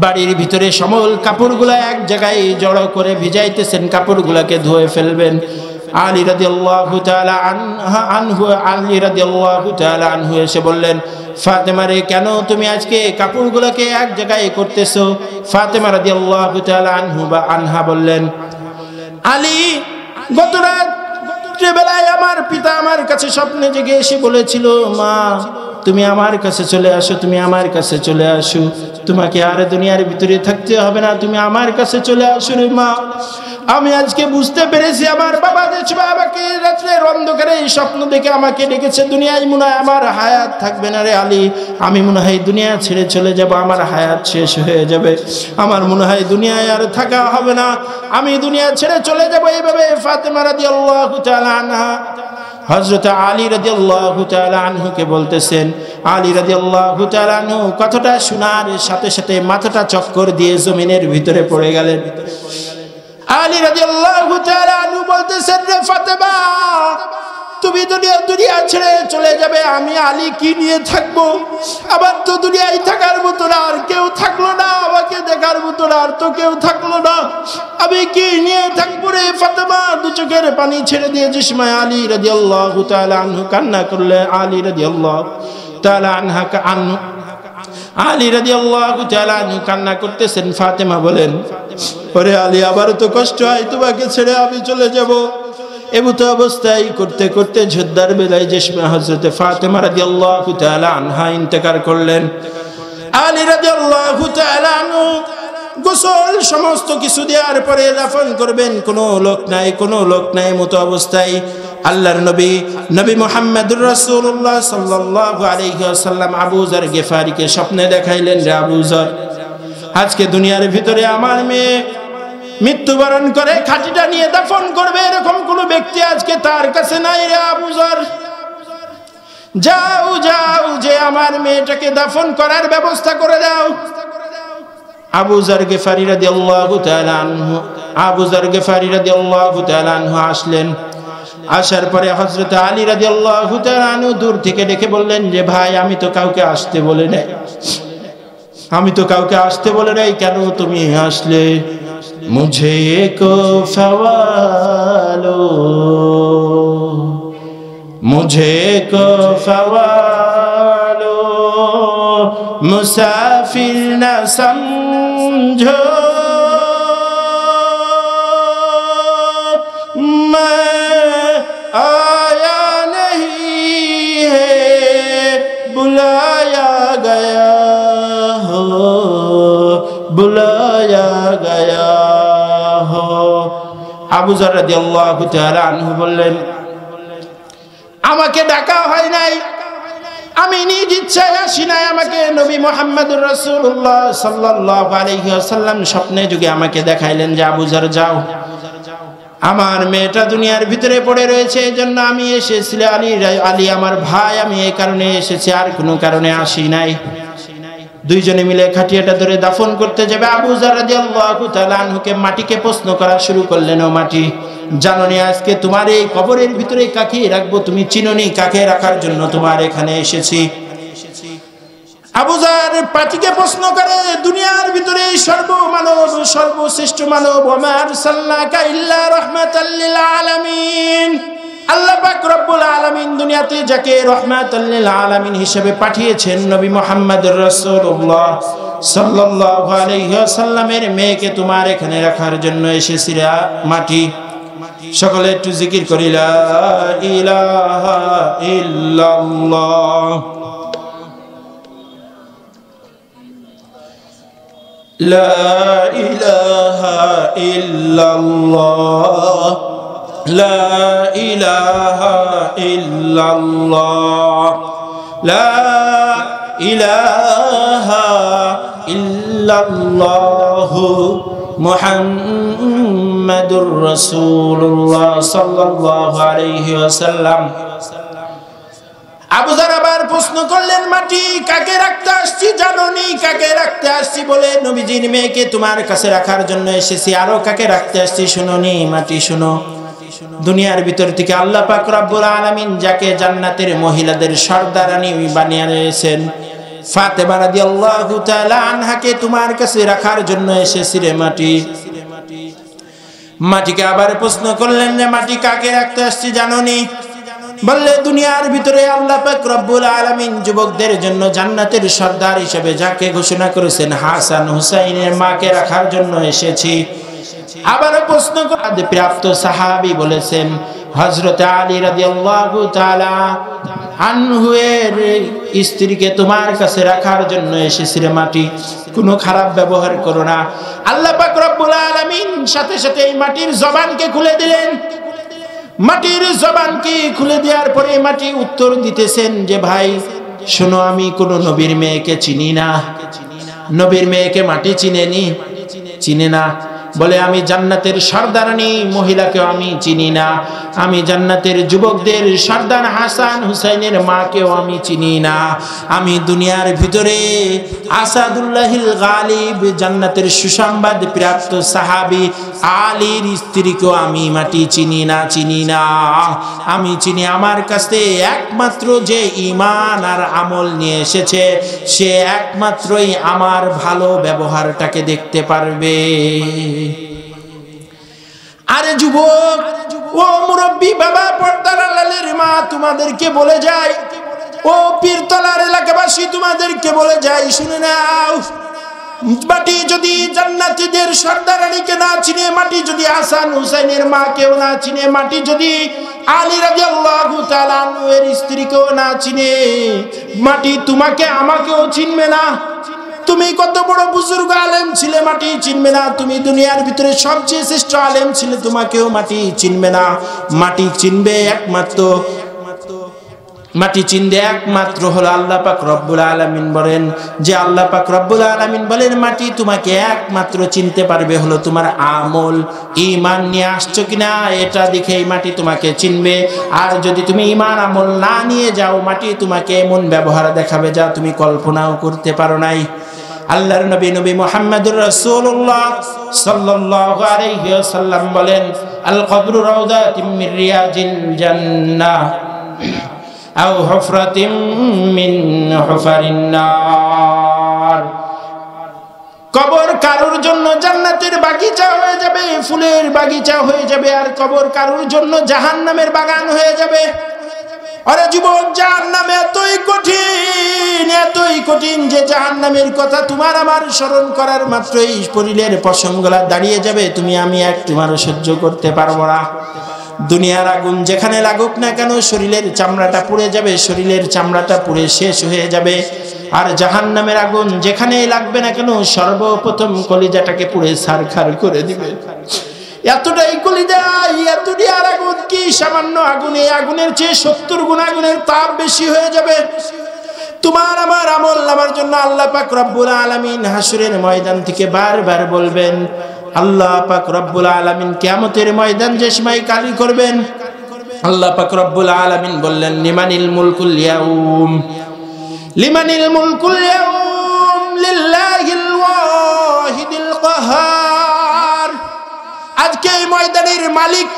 S1: বাড়ির ভিতরে সমল কাপড়গুলা এক জায়গায় জড়ো করে ভিজাইতেছেন, কাপড়গুলাকে ধুয়ে ফেলবেন। আলী রাদিয়াল্লাহু তাআলা আলী রাদিয়াল্লাহু তাআলা আনহু এসে বললেন, ফাতেমা রে, কেন তুমি আজকে কাপড়গুলোকে এক জায়গায় করতেছো? ফাতেমা রাদিয়াল্লাহু তাআলা আনহা বললেন, আলী, গত রাত্রে বেলায় আমার পিতা আমার কাছে স্বপ্নে জেগে এসে বলেছিল, মা তুমি আমার কাছে চলে আসো, তুমি আমার কাছে চলে আসো, তোমাকে আর দুনিয়ার ভিতরে থাকতে হবে না, তুমি আমার কাছে চলে আসো রে মা। আমি আজকে বুঝতে পেরেছি আমার বাবা যে আমাকে রাত্রের অন্ধকারে স্বপ্ন দেখে আমাকে ডেকেছে, দুনিয়ায় মনে হয় আমার হায়াত থাকবে না রে আলী, আমি মনে হয় দুনিয়া ছেড়ে চলে যাব, আমার হায়াত শেষ হয়ে যাবে, আমার মনে হয় দুনিয়ায় আর থাকা হবে না, আমি দুনিয়া ছেড়ে চলে যাব। এইভাবে ফাতেমা রাদিয়াল্লাহু তাআলা আনহা হযরত আলী রাদিয়াল্লাহু তাআলা আনহুকে বলতেছেন। আলী রাদিয়াল্লাহু তাআলা আনহু কথাটা শোনার সাথে সাথে মাথাটা চক্কর দিয়ে জমিনের ভিতরে পড়ে গেলেন। আলী রাদিয়াল্লাহু তাআলা আনহু বলতেছেন, রে ফাতেমা, তুমি দুনিয়া ছেড়ে চলে যাবে, আমি আলী কি নিয়ে থাকবো? আবার তো দুনিয়ায় থাকার মতো না আর কেউ থাকলো না, আমাকে দেখার মতো না আর তো কেউ থাকলো না, আমি কি নিয়ে থাকবো রে ফাতেমা? দু চোখের পানি ছেড়ে দিয়ে যে সময় আলী রাদিয়াল্লাহু তাআলা আনহু কান্না করলে, আলী রাদিয়াল্লাহু তাআলা আলী রাদিয়াল্লাহু তাআলা আনহু কান্না করতেছেন। ফাতেমা বলেন, ওরে আলী, আবার তো কষ্ট হয়, তোমাকে ছেড়ে আমি চলে যাব। এমত অবস্থায় করতে করতে যুদ্ধের বেলায় যে সময় হযরতে ফাতেমা রাদিয়াল্লাহু তাআলা আনহা ইন্তেকাল করলেন, আলী রাদিয়াল্লাহু তাআলা আনহু গোসল সমস্ত কিছু দেওয়ার পরে দাফন করবেন, কোনো লোক নাই মতো অবস্থায় আল্লাহর নবী মুহাম্মদুর রাসূলুল্লাহ সাল্লাল্লাহু আলাইহি ওয়াসাল্লাম আবু যর গিফারীকে স্বপ্নে দেখাইলেন, রে আবু যর, আজকে দুনিয়ার ভিতরে আমার মেয়ে মৃত্যুবরণ করে খাটিটা নিয়ে দাফন করবে, এরকম কোন ব্যক্তি আজকে তার কাছে নাই রে আবু যর, যাও যে আমার মেয়েটাকে দাফন করার ব্যবস্থা করে দাও। আবু যর গিফারী রাদিয়াল্লাহু তাআলা আনহু আসলেন। আসার পরে হযরত আলী রাদিয়াল্লাহু তাআলা আনহু দূর থেকে ডেকে বললেন, যে ভাই, আমি তো কাউকে আসতে বলে নাই, কেন তুমি আসলে? মুঝে কো ফওয়ালো, মুসাফির না সমঝো, আবু যর রাদিয়াল্লাহু তাআলা আনহু বললেন, আমাকে ডাকা হয় নাই, আমি নিজ ইচ্ছায় আসি নাই, আমাকে নবী মুহাম্মদুর রাসূলুল্লাহ সাল্লাল্লাহু আলাইহি ওয়াসাল্লাম স্বপ্নে যুগে আমাকে দেখাইলেন যে আবু যর যাও, আমার মেয়েটা দুনিয়ার ভিতরে পড়ে রয়েছে, এজন্য আমি এসেছি। আলী আমার ভাই, আমি এই কারণে এসেছি, আর কোনো কারণে আসি নাই। দুইজনে মিলে খাটিয়াটা ধরে দাফন করতে যাবে। আবু যর রাদিয়াল্লাহু তাআলা আনহুকে মাটিকে প্রশ্ন করা শুরু করলেন, ও মাটি, জানোনি আজকে তোমার এই কবরের ভিতরে কাকে রাখবো? তুমি চিনোনি কাকে রাখার জন্য তোমার এখানে এসেছি? আবু যর পাটিকে প্রশ্ন করে, দুনিয়ার ভিতরে সর্বশ্রেষ্ঠ মানব, ওমা আরসালনাকা ইল্লা রাহমাতাল লিল আলামিন, আল্লাহ পাক রব্বুল আলামিন দুনিয়াতে যাকে রাহমাতাল লিল আলামিন হিসেবে পাঠিয়েছেন, নবী মুহাম্মদুর রাসূলুল্লাহ সাল্লাল্লাহু আলাইহি ওয়াসাল্লামের মেয়েকে তোমার এখানে রাখার জন্য এসেছি মাটি। সকলে একটু জিকির করি লা ইলাহা ইল্লাল্লাহ লা ইলাহা ইল্লাল্লাহ লা ইলাহা ইল্লাল্লাহ লা ইলাহা ইল্লাল্লাহ মুহাম্মাদুর রাসূলুল্লাহ সাল্লাল্লাহু আলাইহি ওয়াসাল্লাম। আবু যার আবার প্রশ্ন করলেন, মাটি কাকে রাখতে আসছি জানোনি? কাকে রাখতে আসছি বলে নবীজির মেয়েকে তোমার কাছে রাখার জন্য এসেছি। আরো কাকে রাখতে আসছি শুনোনি? মাটি শুনো। দুনিয়ার ভিতর থেকে আল্লাহ পাক রব্বুল আলামিন যাকে জান্নাতের মহিলাদের সর্দারানী বানিয়ে দিয়েছেন, ফাতেমা রাদিয়াল্লাহু তাআলা আনহাকে তোমার কাছে রাখার জন্য এসেছি রে মাটি। মাটিকে আবার প্রশ্ন করলেন যে মাটি কাকে রাখতে আসছি জানোনি? বললে দুনিয়ার ভিতরে আল্লাহ পাক রব্বুল আলামিন যুবকদের জন্য জান্নাতের সর্দার হিসেবে যাকে ঘোষণা করেছেন হাসান হুসাইনের মাকে রাখার জন্য এসেছি। আবার প্রশ্ন করে প্রাপ্ত সাহাবী বলেছেন হযরত আলী রাদিয়াল্লাহু তাআলা আনহুয়ের স্ত্রীকে তোমার কাছে রাখার জন্য এসেছি রে মাটি। কোনো খারাপ ব্যবহার করো না। আল্লাহ পাক রব্বুল আলামিন সাথে সাথে এই মাটির জবানকে খুলে দিলেন। মাটির জবানকে খুলে দেওয়ার পরে মাটি উত্তর দিতেছেন যে ভাই শোনো, আমি কোনো নবীর মেয়েকে চিনি না। নবীর মেয়েকে মাটি চিনে না। বলে আমি জান্নাতের সর্দারানী মহিলাকেও আমি চিনি না। আমি জান্নাতের যুবকদের সর্দার হাসান হুসাইনের মাকেও আমি চিনি না। আমি দুনিয়ার ভিতরে আসাদুল্লাহিল গালিব জান্নাতের সুসংবাদ প্রাপ্ত সাহাবী আলীর স্ত্রীকেও আমি মাটি চিনি না। আমি চিনি আমার কাছে একমাত্র যে ঈমান আর আমল নিয়ে এসেছে, সে একমাত্রই আমার ভালো ব্যবহারটাকে দেখতে পারবে। আরে যুবক, ও মুরব্বী বাবা, পর্দার আড়ালের মা, তোমাদেরকে বলে যায়, ও পীরতলার এলাকাবাসী তোমাদেরকে বলে যায়, শুনে নাও। মাটি যদি জান্নাতীদের সর্দারানীকে না চিনে, মাটি যদি হাসান হুসাইনের মাকেও না চিনে, মাটি যদি আলী রাদিয়াল্লাহু তাআলা এর স্ত্রীকেও না চিনে, মাটি তোমাকে আমাকেও চিনবে না। তুমি কত বড় বুজুর্গ আলেম ছিলে, মাটি চিনবে না। তুমি দুনিয়ার ভিতরে সবচেয়ে শ্রেষ্ঠ আলেম ছিলে, তোমাকেও মাটি চিনবে না। মাটি চিনবে একমাত্র হলো আল্লাহ পাক রব্বুল আলামিন। বলেন যে আল্লাহ পাক রব্বুল আলামিন বলেন মাটি তোমাকে একমাত্র চিনতে পারবে হলো তোমার আমল, ঈমান নিয়ে আসছো কিনা এটা দেখেই মাটি তোমাকে চিনবে। আর যদি তুমি ঈমান আমল না নিয়ে যাও, মাটি তোমাকে এমন ব্যবহার দেখাবে যা তুমি কল্পনাও করতে পারো নাই। আল্লাহর নবী মুহাম্মদুর রাসূলুল্লাহ সাল্লাল্লাহু আলাইহি ওয়াসাল্লাম বলেন, আল কবরু রাউদাতুম মির রিয়াজিল জান্নাহ আও হুফরাতিম মিন হুফারিন নার। কবর কারোর জন্য জান্নাতের বাগিচা হয়ে যাবে, ফুলের বাগিচা হয়ে যাবে, আর কবর কারোর জন্য জাহান্নামের বাগান হয়ে যাবে। আরে যুবক, জাহান্নাম এতই কঠিন যে জাহান্নামের কথা তোমার আমার স্মরণ করার মাত্রই শরীরের পশমগুলা দাঁড়িয়ে যাবে। আমি একটুমারও সহ্য করতে পারবো না। দুনিয়ার আগুন যেখানে লাগুক না কেন শরীরের চামড়াটা পুড়ে যাবে, শরীরের চামড়াটা পুড়ে শেষ হয়ে যাবে। আর জাহান্নামের আগুন যেখানেই লাগবে না কেন সর্বপ্রথম কলিজাটাকে পুড়ে ছারখার করে দিবে। এতটাই কলিজা, এতটাই আর আগুন কি সামান্য আগুন, এই আগুনের চেয়ে 70 গুণ আগুনের তাপ বেশি হয়ে যাবে। তোমার আমার আমল নামার জন্য আল্লাহ পাক রব্বুল আলামিন হাসরের ময়দান থেকে বারবার বলবেন। আল্লাহ পাক রব্বুল আলামিন কিয়ামতের ময়দান যে সময় কালি করবেন, আল্লাহ পাক রব্বুল আলামিন বললেন, লিমানিল মুলকুল ইয়াউম লিল্লাহিল ওয়াহিদিল কাহার। আজকে এই ময়দানের মালিক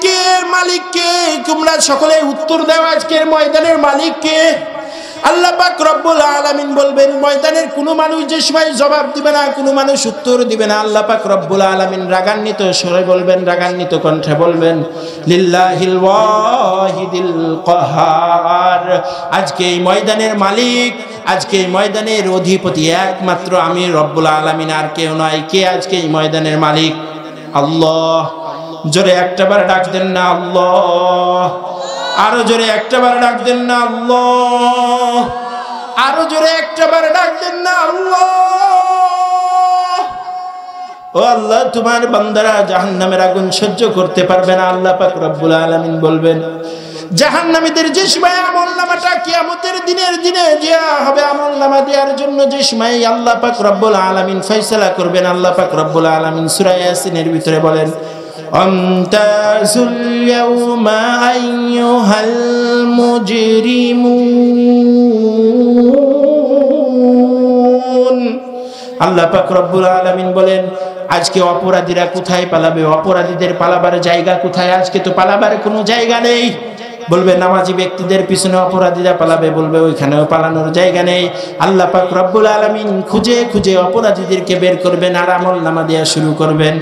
S1: কে? তোমরা সকলে উত্তর দাও, আজকের ময়দানের মালিক কে? আল্লাহ পাক রব্বুল আলামিন বলবেন ময়দানের কোনো মানুষ যে সময় জবাব দিবে না, কোনো মানুষ উত্তর দিবে না, আল্লাহ পাক রব্বুল আলামিন রাগান্বিত স্বরে বলবেন, রাগান্বিত কণ্ঠে বলবেন লিল্লাহিল ওয়াহিদিল কাহার, আজকে এই ময়দানের মালিক, আজকে এই ময়দানের অধিপতি একমাত্র আমি রব্বুল আলামিন, আর কেউ নয়। কে আজকে এই ময়দানের মালিক? আল্লাহ। জোরে একটাবার ডাক দেন না আল্লাহ। আরো জোরে একটাবার ডাক দেন না আল্লাহ। আরো জোরে একটাবার ডাক দেন না আল্লাহ। ও আল্লাহ, তোমার বান্দারা জাহান্নামের আগুন সহ্য করতে পারবে না। আল্লাহ পাক রব্বুল আলামিন বলবেন জাহান্নামীদের যে সময় আমলনামাটা কিয়ামতের দিনে দেয়া হবে, আমলনামা দেওয়ার জন্য যে সময় আল্লাহ পাক রব্বুল আলামিন ফয়সালা করবেন, আল্লাহ পাক রব্বুল আলামিন সূরা ইয়াসিনের ভিতরে বলেন আমতাজুল ইয়াউমা আইয়ুহাল মুজরিমুন। আল্লাহ পাক রব্বুল আলামিন বলেন আজকে অপরাধীরা কোথায় পালাবে? অপরাধীদের পালাবার জায়গা কোথায়? আজকে তো পালাবার কোনো জায়গা নেই। বলবে নামাজি ব্যক্তিদের পিছনে অপরাধীরা পালাবে, বলবে ওইখানেও পালানোর জায়গা নেই। আল্লাহ পাক রব্বুল আলামিন খুঁজে খুঁজে অপরাধীদেরকে বের করবেন আর আমলনামা দেয়া শুরু করবেন।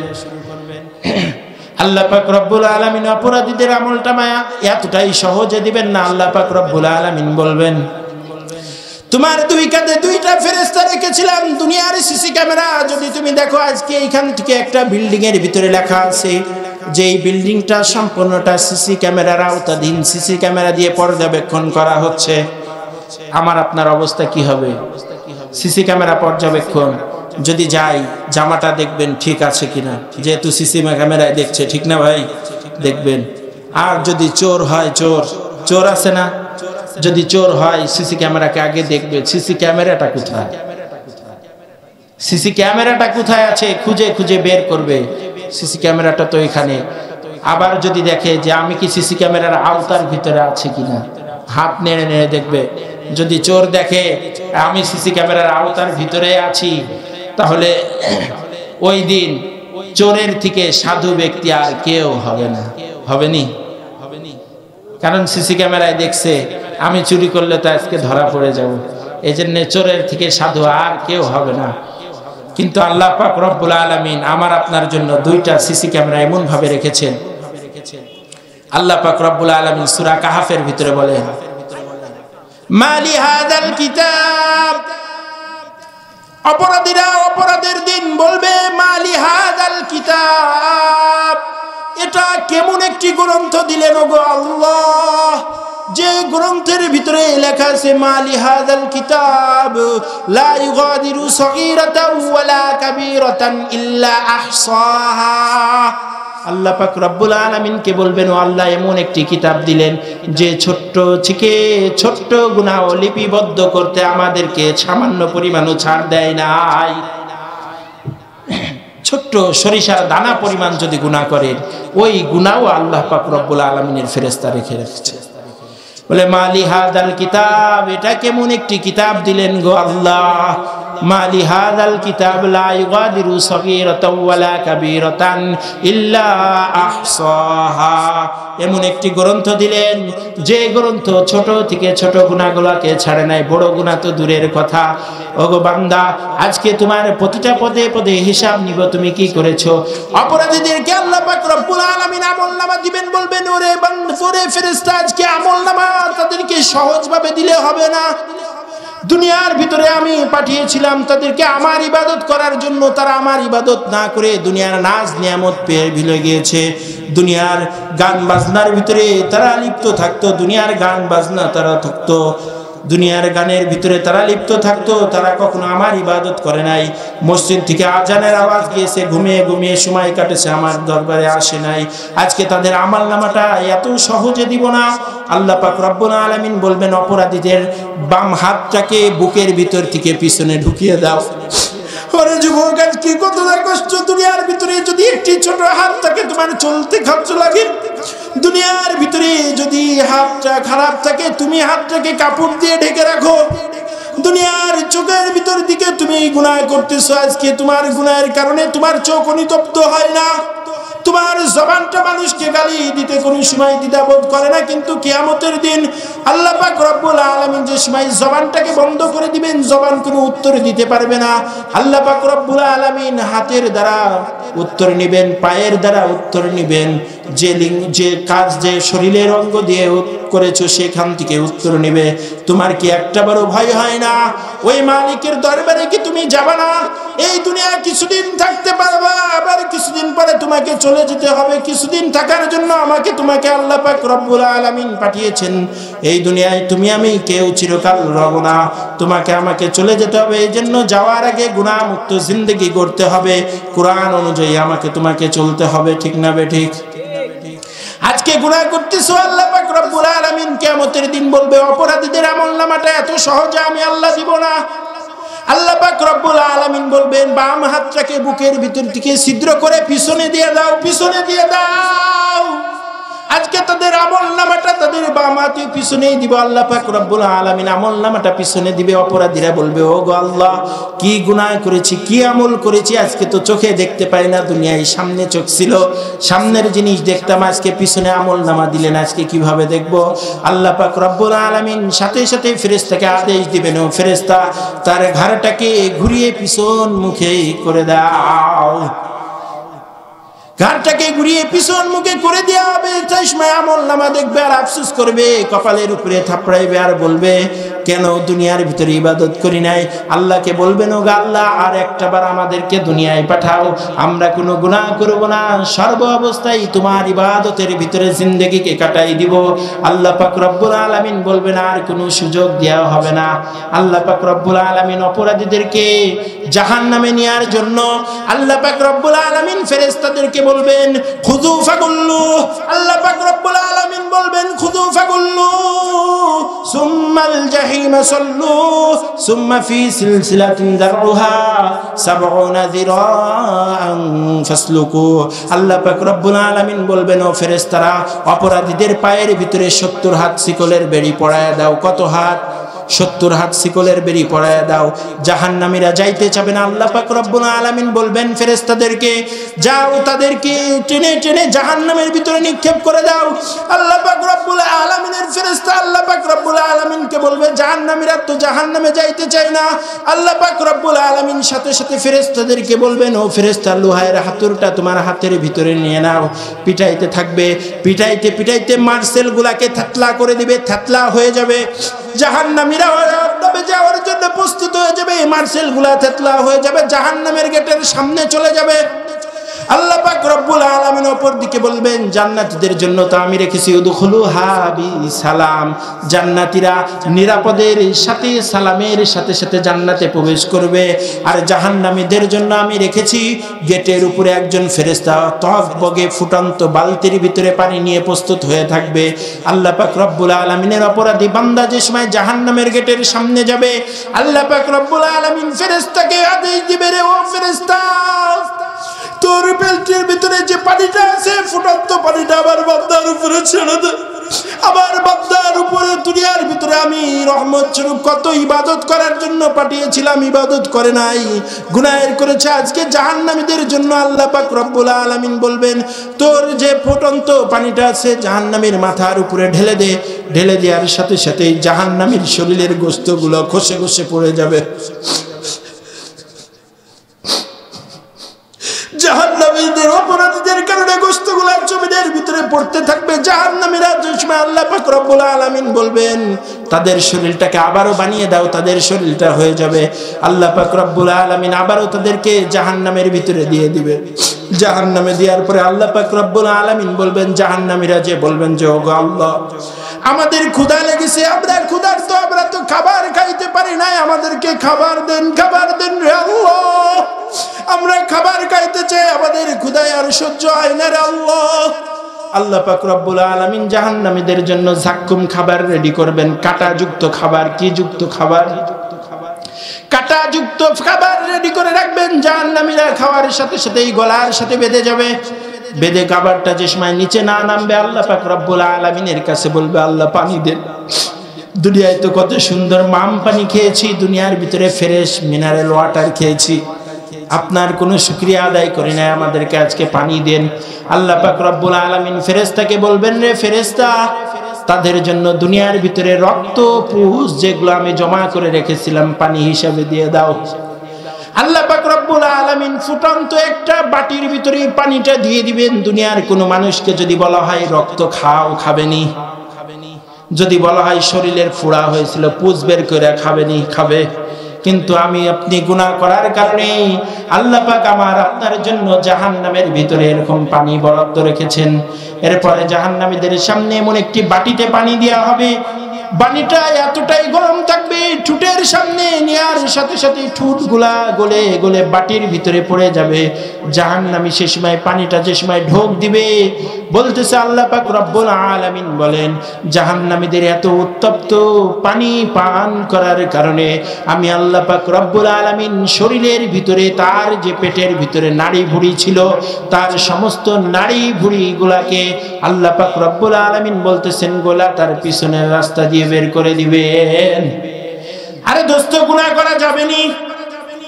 S1: আল্লাহ পাক রব্বুল আলামিন অপরাধীদের আমলনামা এতটাই সহজে দিবেন না। আল্লাহ পাক রব্বুল আলামিন বলবেন তোমার দুই কাঁধে দুইটা ফেরেশতা রেখেছিলাম দুনিয়ার সিসি ক্যামেরা। যদি তুমি দেখো আজকে এইখান থেকে একটা বিল্ডিং এর ভিতরে লেখা আছে যে এই বিল্ডিংটা সম্পূর্ণটা সিসি ক্যামেরার আওতাধীন, সিসি ক্যামেরা দিয়ে পর্যবেক্ষণ করা হচ্ছে, আমার আপনার অবস্থা কি হবে? সিসি ক্যামেরা পর্যবেক্ষণ যদি যাই, জামাটা দেখবেন ঠিক আছে কিনা, যেহেতু সিসি ক্যামেরায় দেখছে, ঠিক না ভাই? দেখবেন। আর যদি চোর হয়, চোর আছে না, যদি চোর হয় সিসি ক্যামেরাকে আগে দেখবে সিসি ক্যামেরাটা কোথায়, সিসি ক্যামেরাটা কোথায় আছে খুঁজে খুঁজে বের করবে, সিসি ক্যামেরাটা তো এখানে। আবার যদি দেখে যে আমি কি সিসি ক্যামেরার আওতার ভিতরে আছি কিনা, হাত নেড়ে নেড়ে দেখবে। যদি চোর দেখে আমি সিসি ক্যামেরার আওতার ভিতরে আছি, তাহলে ওই দিন চোরের থেকে সাধু ব্যক্তি আর কেউ হবে না, হবেনি। কারণ সিসি ক্যামেরায় দেখছে আমি চুরি করলে তো আজকে ধরা পড়ে যাব, এই জন্য চোরের থেকে সাধু আর কেউ হবে না। কিন্তু আল্লাহ পাক রব্বুল আলামিন আমার আপনার জন্য দুইটা সিসি ক্যামেরা এমন ভাবে রেখেছেন। আল্লাহ পাক রব্বুল আলামিন সূরা কাহাফের ভিতরে বলেন মালি হাযাল কিতাব, অপরাধীরা অপরাধের দিন বলবে মালি হাযাল কিতাব, এটা কেমন একটি গ্রন্থ দিলেন ওগো আল্লাহ, যে গ্রন্থের ভিতরে লেখা আছে মালি হাযাল কিতাব লা ইউগাদিরু সগীরাতান ওয়ালা কাবীরাতান ইল্লা আহসাহা। আল্লাহ পাক রব্বুল আলামিনকে বলবেন ও আল্লাহ, এমন একটি কিতাব দিলেন যে ছোট্ট থেকে ছোট্ট গুনাহ লিপিবদ্ধ করতে আমাদেরকে সামান্য পরিমাণও ছাড় দেয় নাই। ছোট্ট সরিষার দানা পরিমাণ যদি গুনাহ করেন, ওই গুনাহও আল্লাহ পাক রব্বুল আলামিনের ফেরেশতা রেখে রেখেছে। বলে মালি হাযাল কিতাব, এটা কেমন একটি কিতাব দিলেন গো আল্লাহ। মালি হাযাল কিতাব লা ইউগাদিরু সগীরাতান ওয়ালা কাবীরাতান ইল্লা আহসাহা, এমন একটি গ্রন্থ দিলেন যে গ্রন্থ ছোট থেকে ছোট গুনাহগুলোকে ছাড়ে নাই, বড় গুনাহ তো দূরের কথা। ওগো বান্দা, আজকে তোমার প্রতিটা পদে পদে হিসাব নিব তুমি কি করেছো। অপরাধীদেরকে আল্লাহ পাক রব্বুল আলামিন আমলনামা দিবেন, বলবেন ওরে বান্দা, ওরে ফেরেশতা, আজকে আমলনামা তাদেরকে সহজভাবে দিলে হবে না। দুনিয়ার ভিতরে আমি পাঠিয়েছিলাম তাদেরকে আমার ইবাদত করার জন্য, তারা আমার ইবাদত না করে দুনিয়ার নাজ নিয়ামত পেয়ে ভুলে গিয়েছে। দুনিয়ার গান বাজনার ভিতরে তারা লিপ্ত থাকতো, দুনিয়ার গান বাজনা তারা থাকতো, দুনিয়ার গানের ভিতরে তারা লিপ্ত থাকতো, তারা কখনো আমার ইবাদত করে নাই। মসজিদ থেকে আজানের আওয়াজ গিয়েছে, ঘুমিয়ে ঘুমিয়ে সময় কাটেছে, আমার দরবারে আসে নাই। আজকে তাদের আমলনামাটা এত সহজে দিব না। আল্লাহ পাক রব্বুল আলামিন বলবেন অপরাধীদের বাম হাতটাকে বুকের ভিতর থেকে পিছনে ঢুকিয়ে দাও। ওরে যুবক, আজকে কতটা কষ্ট দুনিয়ার ভিতরে। যদি একটি ছোট হাত থাকে তোমার চলতে খরচ লাগে, দুনিয়ার ভিতরে যদি হাতটা খারাপ থাকে তুমি হাতটাকে কাপড় দিয়ে ঢেকে রাখো। দুনিয়ার চোখের ভিতর দিকে তুমি গুনাহ করতেছো, আজকে তোমার গুনাহের কারণে তোমার চোখ অনুতপ্ত হয় না। তোমার জবানটা মানুষকে গালি দিতে কোনো সময় দ্বিধাবোধ করে না, কিন্তু কিয়ামতের দিন আল্লাহ পাক রব্বুল আলামিন যে সময় জবানটাকে বন্ধ করে দিবেন, জবান কোনো উত্তর দিতে পারবে না। আল্লাহ পাক রব্বুল আলামিন হাতের দ্বারা উত্তর নেবেন, পায়ের দ্বারা উত্তর নেবেন, যে কাজ যে শরীরের অঙ্গ দিয়ে করেছো সেখান থেকে উত্তর নেবে। তোমার কি একটাবারও ভয় হয় না? ওই মালিকের দরবারে কি তুমি যাবে না? এই দুনিয়া কিছুদিন থাকতে পারবা, আবার কিছুদিন পরে তোমাকে চলে যেতে হবে। কিছুদিন থাকার জন্য তোমাকে আল্লাহ পাক রব্বুল আলামিন পাঠিয়েছেন। এই দুনিয়ায় তুমি আমি কেউ চিরকাল রব না, তোমাকে আমাকে চলে যেতে হবে। এই জন্য যাওয়ার আগে গুনাহ মুক্ত জিন্দেগি গড়তে হবে, কোরআন অনুযায়ী আমাকে তোমাকে চলতে হবে, ঠিক না বেঠিক? আজকে গুনাহ করতেছো, আল্লাহ পাক রব্বুল আলামিন কিয়ামতের দিন বলবে অপরাধীদের আমলনামাটা এত সহজে আমি আল্লাহ দিব না। আল্লাহ পাক রব্বুল আলামিন বলবেন বাম হাতটাকে বুকের ভিতর থেকে ছিদ্র করে পিছনে দিয়ে দাও, পিছনে দিয়ে দাও। আজকে তাদের আমলনামাটা তাদের বাম হাতে পিছনেই দিব। আল্লাহ পাক রব্বুল আলামিন আমলনামাটা পিছনে দিবে। অপরাধীরা বলবে ও গো আল্লাহ, কি গুনাহ করেছি, কি আমল করেছি, আজকে তো চোখে দেখতে পাই না। দুনিয়ায় সামনে চোখ ছিল, সামনের জিনিস দেখতাম, আজকে পিছনে আমলনামা দিলেন, আজকে কিভাবে দেখব? আল্লাহ পাক রব্বুল আলামিন সাথে সাথে ফেরেশতাকে আদেশ দিবেন, ও ফেরেশতা তার ঘাড়টাকে ঘুরিয়ে পিছন মুখে করে দাও। ঘাড়টাকে ঘুরিয়ে পিছন মুখে করে দেওয়া হবে। তাই সময় আমলনামা দেখবে আর আফসোস করবে, কপালের উপরে থাপড়াইবে আর বলবে কেন দুনিয়ার ভিতরে ইবাদত করি নাই। আল্লাহকে বলবেন ও আল্লাহ আর একটাবার আমাদেরকে দুনিয়ায় পাঠাও, আমরা কোনো গুনাহ করব না, সর্ব অবস্থায় তোমার ইবাদতের ভিতরে জিন্দেগিকে কাটাই দিব। আল্লাহ পাক রব্বুল আলামিন বলবেন আর কোনো সুযোগ দেওয়া হবে না। আল্লাহ পাক রব্বুল আলামিন অপরাধীদেরকে জাহান্নামে নেওয়ার জন্য আল্লাহ পাক রব্বুল আলামিন ফেরেশতাদেরকে বলবেন খুযু ফাগুল্লু। আল্লাহ পাক রব্বুল আলামিন বলবেন খুযু ফাগুল্লু সুম্মাল জাহিম সাল্লু সুম্মা ফি সিলসিলাতিন দারউহা 70 যিরাআন ফাসলুকু। আল্লাহ পাক রব্বুল আলামিন বলবেন ও ফেরেশতারা অপরাধীদের পায়ের ভিতরে 70 হাত শিকলের বেড়ি পরায়া দাও। কত হাত? 70 হাত শিকলের বেড়ি পরায়া দাও। জাহান্নামীরা যাইতে চাবে না। আল্লাহ পাক রব্বুল আলামিন বলবেন ফেরেশতাদেরকে যাও, তাদেরকে টেনে টেনে জাহান্নামের ভিতরে নিক্ষেপ করে দাও। আল্লাহ পাক রব্বুল আলামিনের ফেরেশতা আল্লাহ পাক রব্বুল আলামিনকে বলবে জাহান্নামীরা তো জাহান্নামে যাইতে চায় না। আল্লাহ পাক রব্বুল আলামিন সাথে সাথে ফেরেশতাদেরকে বলবেন ও ফেরেশতা লোহার হাতুড়টা তোমার হাতের ভিতরে নিয়ে নাও। পিটাইতে থাকবে, পিটাইতে পিটাইতে মার্সেল গুলাকে থাতলা করে দিবে, থাতলা হয়ে যাবে। জাহান্নামীরা যাওয়ার জন্য প্রস্তুত হয়ে যাবে, মার্সেল গুলা থেতলা হয়ে যাবে, জাহান্নামের গেটের সামনে চলে যাবে। আল্লাহ পাক রব্বুল আলামিন অপর দিকে বলবেন জান্নাতীদের জন্য তো আমি রেখেছি উদখুলুহা বিসালাম, জান্নাতীরা নিরাপদের সাথে সালামের সাথে সাথে জান্নাতে প্রবেশ করবে। আর জাহান্নামীদের জন্য আমি রেখেছি গেটের উপরে একজন ফেরেশতা তহবগে ফুটন্ত বালতির ভিতরে পানি নিয়ে প্রস্তুত হয়ে থাকবে। আল্লাহ পাক রব্বুল আলামিনের অপরাধী বান্দা যে সময় জাহান্নামের গেটের সামনে যাবে, আল্লাহ পাক রব্বুল আলামিন ফেরেশতাকে আদেশ দিবে রে ও ফেরেশতা তোর বেল্টের ভিতরে যে পানিটা আছে ফুটন্ত পানিটা আবার বান্দার উপরে ছেড়ে দে। আবার বান্দার উপরে দুনিয়ার ভিতরে আমি রহমত স্বরূপ কত ইবাদত করার জন্য পাঠিয়েছিলাম, ইবাদত করে নাই, গুনাহের করেছে। আজকে জাহান্নামীদের জন্য আল্লাহ পাক রব্বুল আলামিন বলবেন তোর যে ফুটন্ত পানিটা আছে জাহান্নামীর মাথার উপরে ঢেলে দে। ঢেলে দেওয়ার সাথে সাথে জাহান্নামীর শরীরের গোশতগুলো খসে খসে পড়ে যাবে। জাহান্নামীদের অপরাধীদের কারণে গোশতগুলো জমিনের ভিতরে পড়তে থাকবে। জাহান্নামীরা যে সময় আল্লাহ পাক রব্বুল আলামিন বলবেন তাদের শরীরটাকে আবারও বানিয়ে দাও, তাদের শরীরটা হয়ে যাবে। আল্লাহ পাক রব্বুল আলামিন আবারও তাদেরকে জাহান্নামের ভিতরে দিয়ে দিবে। জাহান্নামে দেওয়ার পরে আল্লাহ পাক রব্বুল আলামিন বলবেন জাহান্নামীরা যে বলবেন যে ওগো আল্লাহ আমাদের ক্ষুধা লেগেছে, আমরা ক্ষুধার্ত, আমরা তো খাবার খাইতে পারি নাই, আমাদেরকে খাবার দেন, খাবার দেন রে আল্লাহ, আমরা খাবার খাইতে চাই, আমাদের ক্ষুধায় আর সহ্য হয় না রে আল্লাহ। আল্লাহ পাক রব্বুল আলামিন জাহান্নামীদের জন্য জাক্কুম খাবার রেডি করবেন, কাঁটাযুক্ত খাবার। কি যুক্ত খাবার? কাঁটাযুক্ত খাবার রেডি করে রাখবেন। জাহান্নামীরা খাওয়ার সাথে সাথেই গলার সাথে বেঁধে যাবে। বেঁধে খাবারটা যে সময় নিচে না নামবে আল্লাহ পাক রব্বুল আলামিনের কাছে বলবে আল্লাহ পানি দেন। দুনিয়ায় তো কত সুন্দর মাম পানি খেয়েছি, দুনিয়ার ভিতরে ফ্রেশ মিনারেল ওয়াটার খেয়েছি, আপনার কোনো শুকরিয়া আদায় করি না, আমাদেরকে আজকে পানি দেন। আল্লাহ পাক রব্বুল আলামিন ফেরেশতাকে বলবেন, রে ফেরেশতা, তাদের জন্য দুনিয়ার ভিতরে রক্ত পুষ যেগুলো আমি জমা করে রেখেছিলাম পানি হিসাবে দিয়ে দাও। আল্লাহ পাক রব্বুল আলামিন ফুটন্ত একটা বাটির ভিতরে পানিটা দিয়ে দিবেন। দুনিয়ার কোনো মানুষকে যদি বলা হয় রক্ত খাও, খাবেনি। যদি বলা হয় শরীরের ফোড়া হয়েছিল, পুষ বের করে খাবেনি, খাবে। কিন্তু আমি আপনি গুনাহ করার কারণে আল্লাহ পাক আমার আপনার জন্য জাহান্নামের ভিতরে এরকম পানি বরাদ্দ রেখেছেন। এরপরে জাহান্নামীদের সামনে এমন একটি বাটিতে পানি দেওয়া হবে, পানিটা এতটাই গরম থাকবে, ঠুটের সামনে নেয়ার সাথে সাথে ঠুটগুলা গলে গলে বাটির ভিতরে পড়ে যাবে। জাহান্নামী সে সময় পানিটা যে সময় ঢোক দিবে, বলতেছে আল্লাহ পাক রব্বুল আলামিন বলেন, জাহান্নামীদের এত উত্তপ্ত পানি পান করার কারণে আমি আল্লাহ পাক রব্বুল আলামিন শরীরের ভিতরে তার যে পেটের ভিতরে নাড়ি ভুঁড়ি ছিল, তার সমস্ত নাড়ি ভুঁড়িগুলাকে আল্লাহ পাক রব্বুল আলামিন বলতেছেন গোলা তার পিছনের রাস্তা দিয়ে বের করে দিবেন। আরে দোস্ত, গুনাহ করা যাবে নি।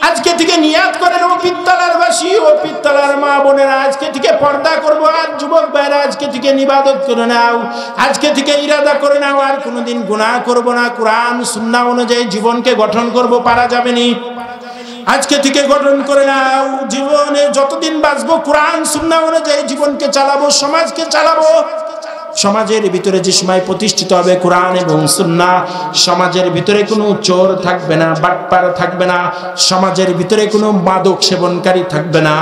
S1: আজকে থেকে নিয়াত করেন, ও পিত্তলার বাসী, ও পিত্তলার মা বোনেরা, আজকে থেকে পর্দা করবো। আর যুবক ভাইরা, আজকে থেকে ইবাদত করে নাও, আজকে থেকে ইরাদা করে নাও, আর কোনোদিন গুনাহ করবো না। কোরআন সুন্নাহ অনুযায়ী জীবনকে গঠন করব, পারা যাবে নি। আজকে থেকে গঠন করে নাও, জীবনে যতদিন বাঁচবো কোরআন সুন্নাহ অনুযায়ী জীবনকে চালাবো, সমাজকে চালাবো। সমাজের ভিতরে যে সময় প্রতিষ্ঠিত হবে কোরআন এবং সুন্নাহ, সমাজের ভিতরে কোনো চোর থাকবে না, বাটপার থাকবে না, সমাজের ভিতরে কোনো মাদক সেবনকারী থাকবে না।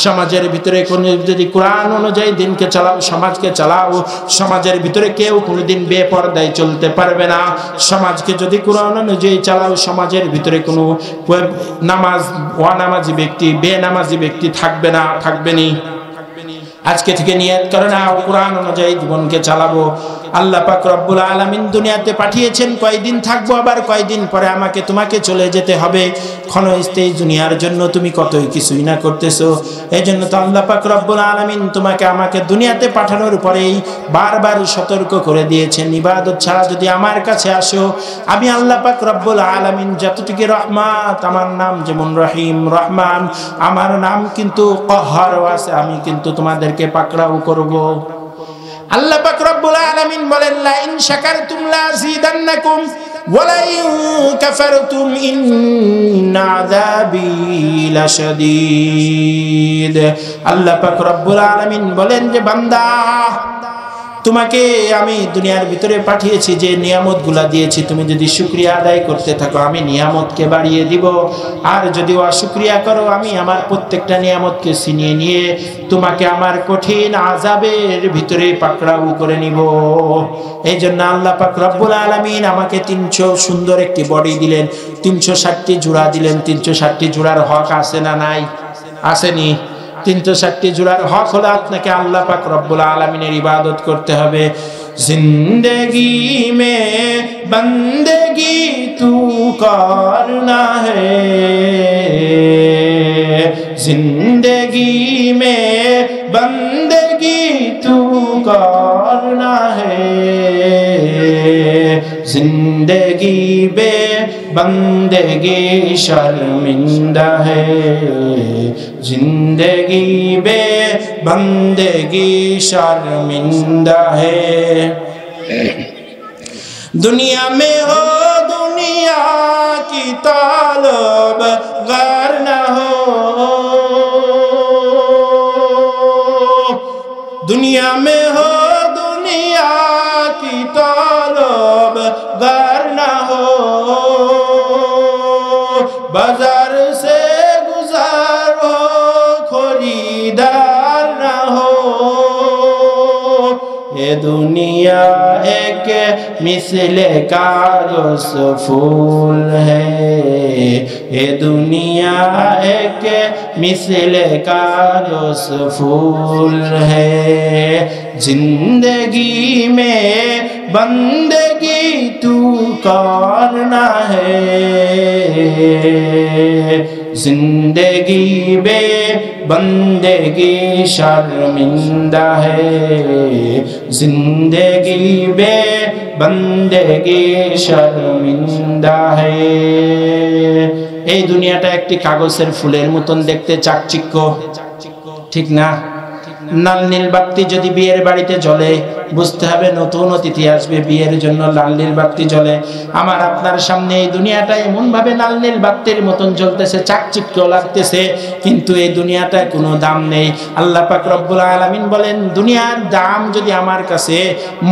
S1: সমাজের ভিতরে কোনো, যদি কোরআন অনুযায়ী দিনকে চালাও, সমাজকে চালাও, সমাজের ভিতরে কেউ কোনোদিন বেপরদায় চলতে পারবে না। সমাজকে যদি কোরআন অনুযায়ী চালাও, সমাজের ভিতরে কোনো নামাজ অনামাজি ব্যক্তি, বেনামাজি ব্যক্তি থাকবে না, থাকবেনি। আজকে থেকে নিয়ত করে না, কোরআন অনুযায়ী জীবনকে চালাবো। আল্লাহ পাক রব্বুল আলামিন দুনিয়াতে পাঠিয়েছেন, কয়দিন থাকবো, আবার কয়দিন পরে আমাকে তোমাকে চলে যেতে হবে। ক্ষণস্থায়ী দুনিয়ার জন্য তুমি কতই কিছুই না করতেছো। এই জন্য তো আল্লাহ পাক রব্বুল আলামিন তোমাকে আমাকে দুনিয়াতে পাঠানোর পরেই বারবার সতর্ক করে দিয়েছেন, ইবাদত ছাড়া যদি আমার কাছে আসো, আমি আল্লাহ পাক রব্বুল আলামিন যতটুকু রহমত, আমার নাম যেমন রহিম রহমান, আমার নাম কিন্তু কহ্হার আছে, আমি কিন্তু তোমাদেরকে পাকড়াও করব। আল্লাহ পাক রব্বুল আলামিন বলেন, লা ইন শাকারতুম লা আযীদান্নাকুম ওয়া লা ইন কাফারতুম ইন্না আযাবী লাশাদীদ। আল্লাহ পাক রব্বুল আলামিন বলেন যে বান্দা, তোমাকে আমি দুনিয়ার ভিতরে পাঠিয়েছি, যে নিয়ামতগুলা দিয়েছি, তুমি যদি শুকরিয়া আদায় করতে থাকো আমি নিয়ামতকে বাড়িয়ে দিব, আর যদি অশুকরিয়া করো আমি আমার প্রত্যেকটা নিয়ামতকে ছিনিয়ে নিয়ে তোমাকে আমার কঠিন আযাবের ভিতরে পাকড়াও করে নিব। এই জন্য আল্লাহ পাক রব্বুল আলামিন আমাকে 300 সুন্দর একটি বডি দিলেন, 360টি জোড়া দিলেন। 360টি জোড়ার হক আছে না নাই? আসেনি? 360টি জোড়ার হক হলো আপনাকে আল্লাহ পাক রব্বুল আলামিনের ইবাদত করতে হবে। জিন্দেগি মে বন্দেগি তু করনা হে, জিন্দেগি মে বন্দেগি তু করনা হে, जिंदगी बे बंदगी शर्मिंदा है, जिंदगी बे बंदगी शर्मिंदा है। दुनिया में हो दुनिया की तालब गर न हो, दुनिया में हो दुनिया की तालब गर न हो, बाजार से गुजार हो खरीदार न हो। ये दुनिया एक मिसले कागज फूल है, ये दुनिया एक मिसले कागज फूल है। जिंदगी में बंदगी तू करना है, जिंदगी बे बंदगी शर्मिंदा है, जिंदगी बे बंदगी शर्मिंदा है। এই দুনিয়াটা একটি কাগজের ফুলের মতন দেখতে, চাকচিক্য, ঠিক না? লাল নীল বাতি যদি বিয়ের বাড়িতে জ্বলে, বুঝতে হবে নতুন অতিথি আসবে, বিয়ের জন্য লাল নীল বাতি জ্বলে। আমার আপনার সামনে এই দুনিয়াটা এমন ভাবে লাল নীল বাতির মতন জ্বলতেছে, চাকচিক্য লাগতেছে, কিন্তু এই দুনিয়াটায় কোনো দাম নেই। আল্লাহ পাক রব্বুল আলামিন বলেন, দুনিয়ার দাম যদি আমার কাছে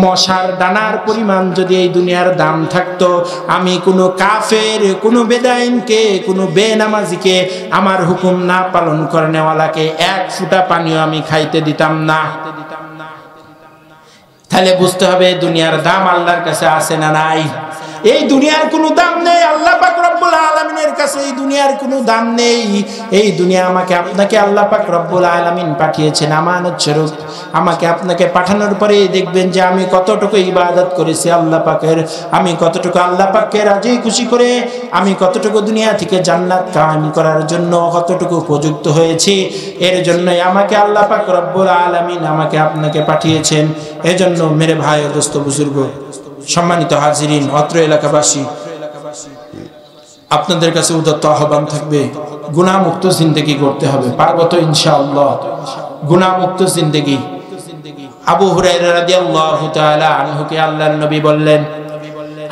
S1: মশার দানার পরিমাণ যদি এই দুনিয়ার দাম থাকতো, আমি কোনো কাফের, কোনো বেদাইনকে, কোনো বেনামাজিকে, আমার হুকুম না পালন করে নেওয়ালাকে এক ফোঁটা পানিও আমি খাইতে দিতাম না। তাহলে বুঝতে হবে দুনিয়ার দাম আল্লাহর কাছে আছে না নাই? এই দুনিয়ার কোনো দাম নেই। আল্লাহ পাক রব্বুল আলামিনের কাছে এই দুনিয়ার কোনো দাম নেই। এই দুনিয়া আমাকে আপনাকে আল্লাহ পাক রব্বুল আলামিন পাঠিয়েছেন আমানত স্বরূপ। আমাকে আপনাকে পাঠানোর পরে দেখবেন যে আমি কতটুকু ইবাদত করেছি আল্লাহ পাকের, আমি কতটুকু আল্লাহ পাককে রাজি খুশি করে, আমি কতটুকু দুনিয়া থেকে জান্নাত কায়েম করার জন্য কতটুকু উপযুক্ত হয়েছি। এর জন্যই আমাকে আল্লাহ পাক রব্বুল আলামিন আমাকে আপনাকে পাঠিয়েছেন। এজন্য মেরে ভাই ও দোস্ত বুজুর্গ, সম্মানিত হাজিরিন, অত্র এলাকাবাসী, আপনাদের কাছে উদাত্ত আহ্বান থাকবে, গুনাহমুক্ত জিন্দেগি করতে হবে। পারবো তো ইনশাআল্লাহ? গুনাহমুক্ত জিন্দেগি। আবু হুরায়রা রাদিয়াল্লাহু তাআলা আনহুকে আল্লাহর নবী বললেন,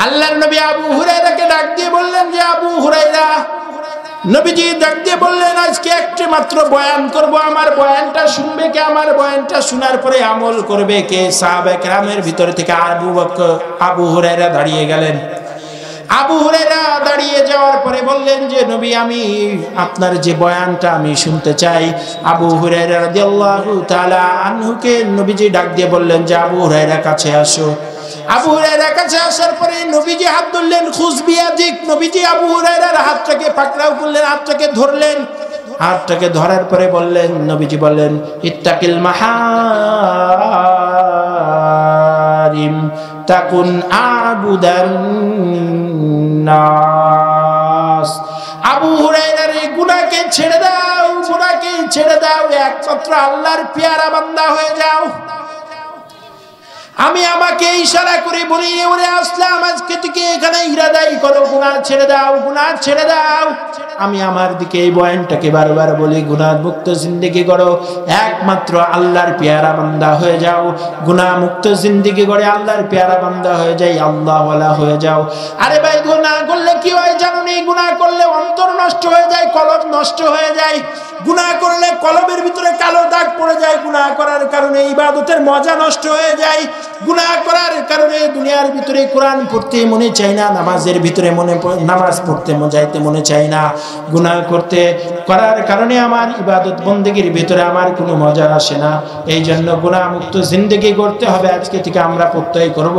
S1: আল্লাহর নবী আবু হুরায়রাকে ডাক দিয়ে বললেন যে, আবু হুরায়রা, নবীজি ডাক দিয়ে বললেন, আজকে একটি মাত্র বয়ান করব, আমার বয়ানটা শুনবে কে? আমার বয়ানটা শোনার পরে আমল করবে কে? সাহাবায়ে কেরামের ভিতর থেকে আবু হুরায়রা দাঁড়িয়ে গেলেন। আবু হুরায়রা দাঁড়িয়ে যাওয়ার পরে বললেন যে, নবী, আমি আপনার যে বয়ানটা আমি শুনতে চাই। আবু হুরায়রা রাদিয়াল্লাহু তাআলা আনহুকে নবীজি ডাক দিয়ে বললেন যে, আবু হুরায়রা কাছে আসো। আবু হুরায়রার কাছে আসার পরে নবীজি হাত ধরলেন, খুজ বিয়াদিক। নবীজি আবু হুরায়রার হাতটাকে পাকড়াও করলেন, হাতটাকে ধরলেন। হাতটাকে ধরার পরে বললেন, নবীজি বললেন, ইত্তাকিল মাহারিম তাকুন আবুদান নাস। আবু হুরায়রার এই গুনাহকে ছেড়ে দাও, গুনাহকে ছেড়ে দাও, একমাত্র আল্লাহর পেয়ারা বান্দা হয়ে যাও। আমি আমাকে ইশারা করে বলি, ওরে আসলাম, আজকে থেকে এখানে ইরাদাই করো, গুনাহ ছেড়ে দাও, গুনাহ ছেড়ে দাও। আমি আমার দিকে এই বয়ানটাকে বারবার বলি, গুনাহ মুক্ত জিন্দেগি করো, একমাত্র আল্লাহর পেয়ারা বান্দা হয়ে যাও। গুনাহ মুক্ত জিন্দেগি করে আল্লাহর পেয়ারা বান্দা হয়ে যাই, আল্লাহওয়ালা হয়ে যাও। আরে ভাই, গুনাহ করলে কি হয় জানো নি? গুনাহ করলে অন্তর নষ্ট হয়ে যায়, কলব নষ্ট হয়ে যায়। গুনাহ করলে কলবের ভিতরে কালো দাগ পড়ে যায়। গুনাহ করার কারণে ইবাদতের মজা নষ্ট হয়ে যায়। গুনাহ করার কারণে দুনিয়ার ভিতরে কোরআন পড়তে মনে চায় না, নামাজের ভিতরে নামাজ পড়তে যাইতে মনে চায় না। গুনাহ করার কারণে আমার ইবাদত বন্দেগীর ভিতরে আমার কোনো মজা আসে না। এই জন্য গুনাহ মুক্ত জিন্দেগি করতে হবে। আজকে থেকে আমরা প্রত্যয় করব,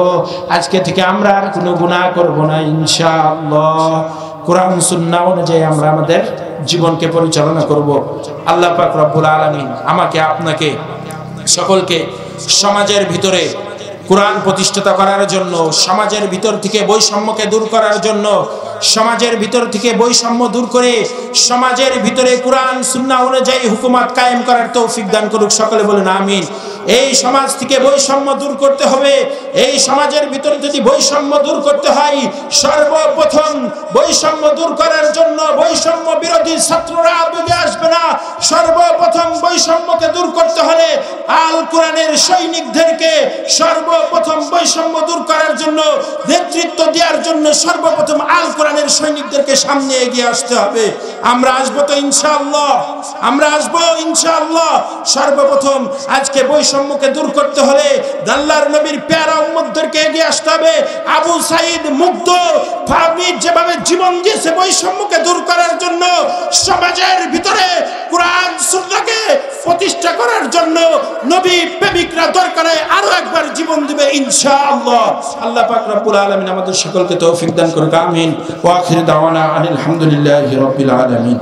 S1: আজকে থেকে আমরা আর কোনো গুনাহ করব না ইনশাআল্লাহ। কোরআন সুন্নাহ অনুযায়ী আমরা আমাদের জীবনকে পরিচালনা করব। আল্লাহ পাক রব্বুল আলামিন আমাকে আপনাকে সকলকে সমাজের ভিতরে কোরআন প্রতিষ্ঠা করার জন্য, সমাজের ভিতর থেকে বৈষম্যকে দূর করার জন্য, সমাজের ভিতর থেকে বৈষম্য দূর করে সমাজের ভিতরে কোরআন সুন্নাহ অনুযায়ী হুকুমত কায়েম করার তৌফিক দান করুক। সকলে বলুন আমিন। এই সমাজ থেকে বৈষম্য দূর করতে হবে। এই সমাজের ভিতরে যদি বৈষম্য দূর করতে হয়, সর্বপ্রথম বৈষম্য দূর করার জন্য বৈষম্য বিরোধী ছাত্ররা আগে আসবে না। সর্বপ্রথম বৈষম্যকে দূর করতে হলে আল কোরআনের সৈনিকদেরকে সর্বপ্রথম বৈষম্য দূর করার জন্য নেতৃত্ব দেওয়ার জন্য সর্বপ্রথম আল কোরআনের সৈনিকদেরকে সামনে এগিয়ে আসতে হবে। আমরা আসবো তো ইনশাআল্লাহ, আমরা আসবো ইনশাআল্লাহ। সর্বপ্রথম আজকে বৈষম্যকে দূর করতে হলে আল্লাহর নবীর প্যারা উম্মতদেরকে এগিয়ে আসতে হবে। আবু সাঈদ মুগ্ধ ফামিদ যেভাবে জীবন দিয়েছে বৈষম্যকে দূর করার জন্য, সমাজের ভিতরে কোরআন সুন্নাহকে প্রতিষ্ঠা করার জন্য নবী প্রেমিকরা দরকারে আরো একবার জীবন দিবে ইনশাআল্লাহ। আল্লাহ পাক রব্বুল আলামিন আমাদের সকলকে তৌফিক দান করুক। আমিন। ওয়া আখিরু দাওয়ানা আনিল হামদুলিল্লাহি রাব্বিল আলামিন।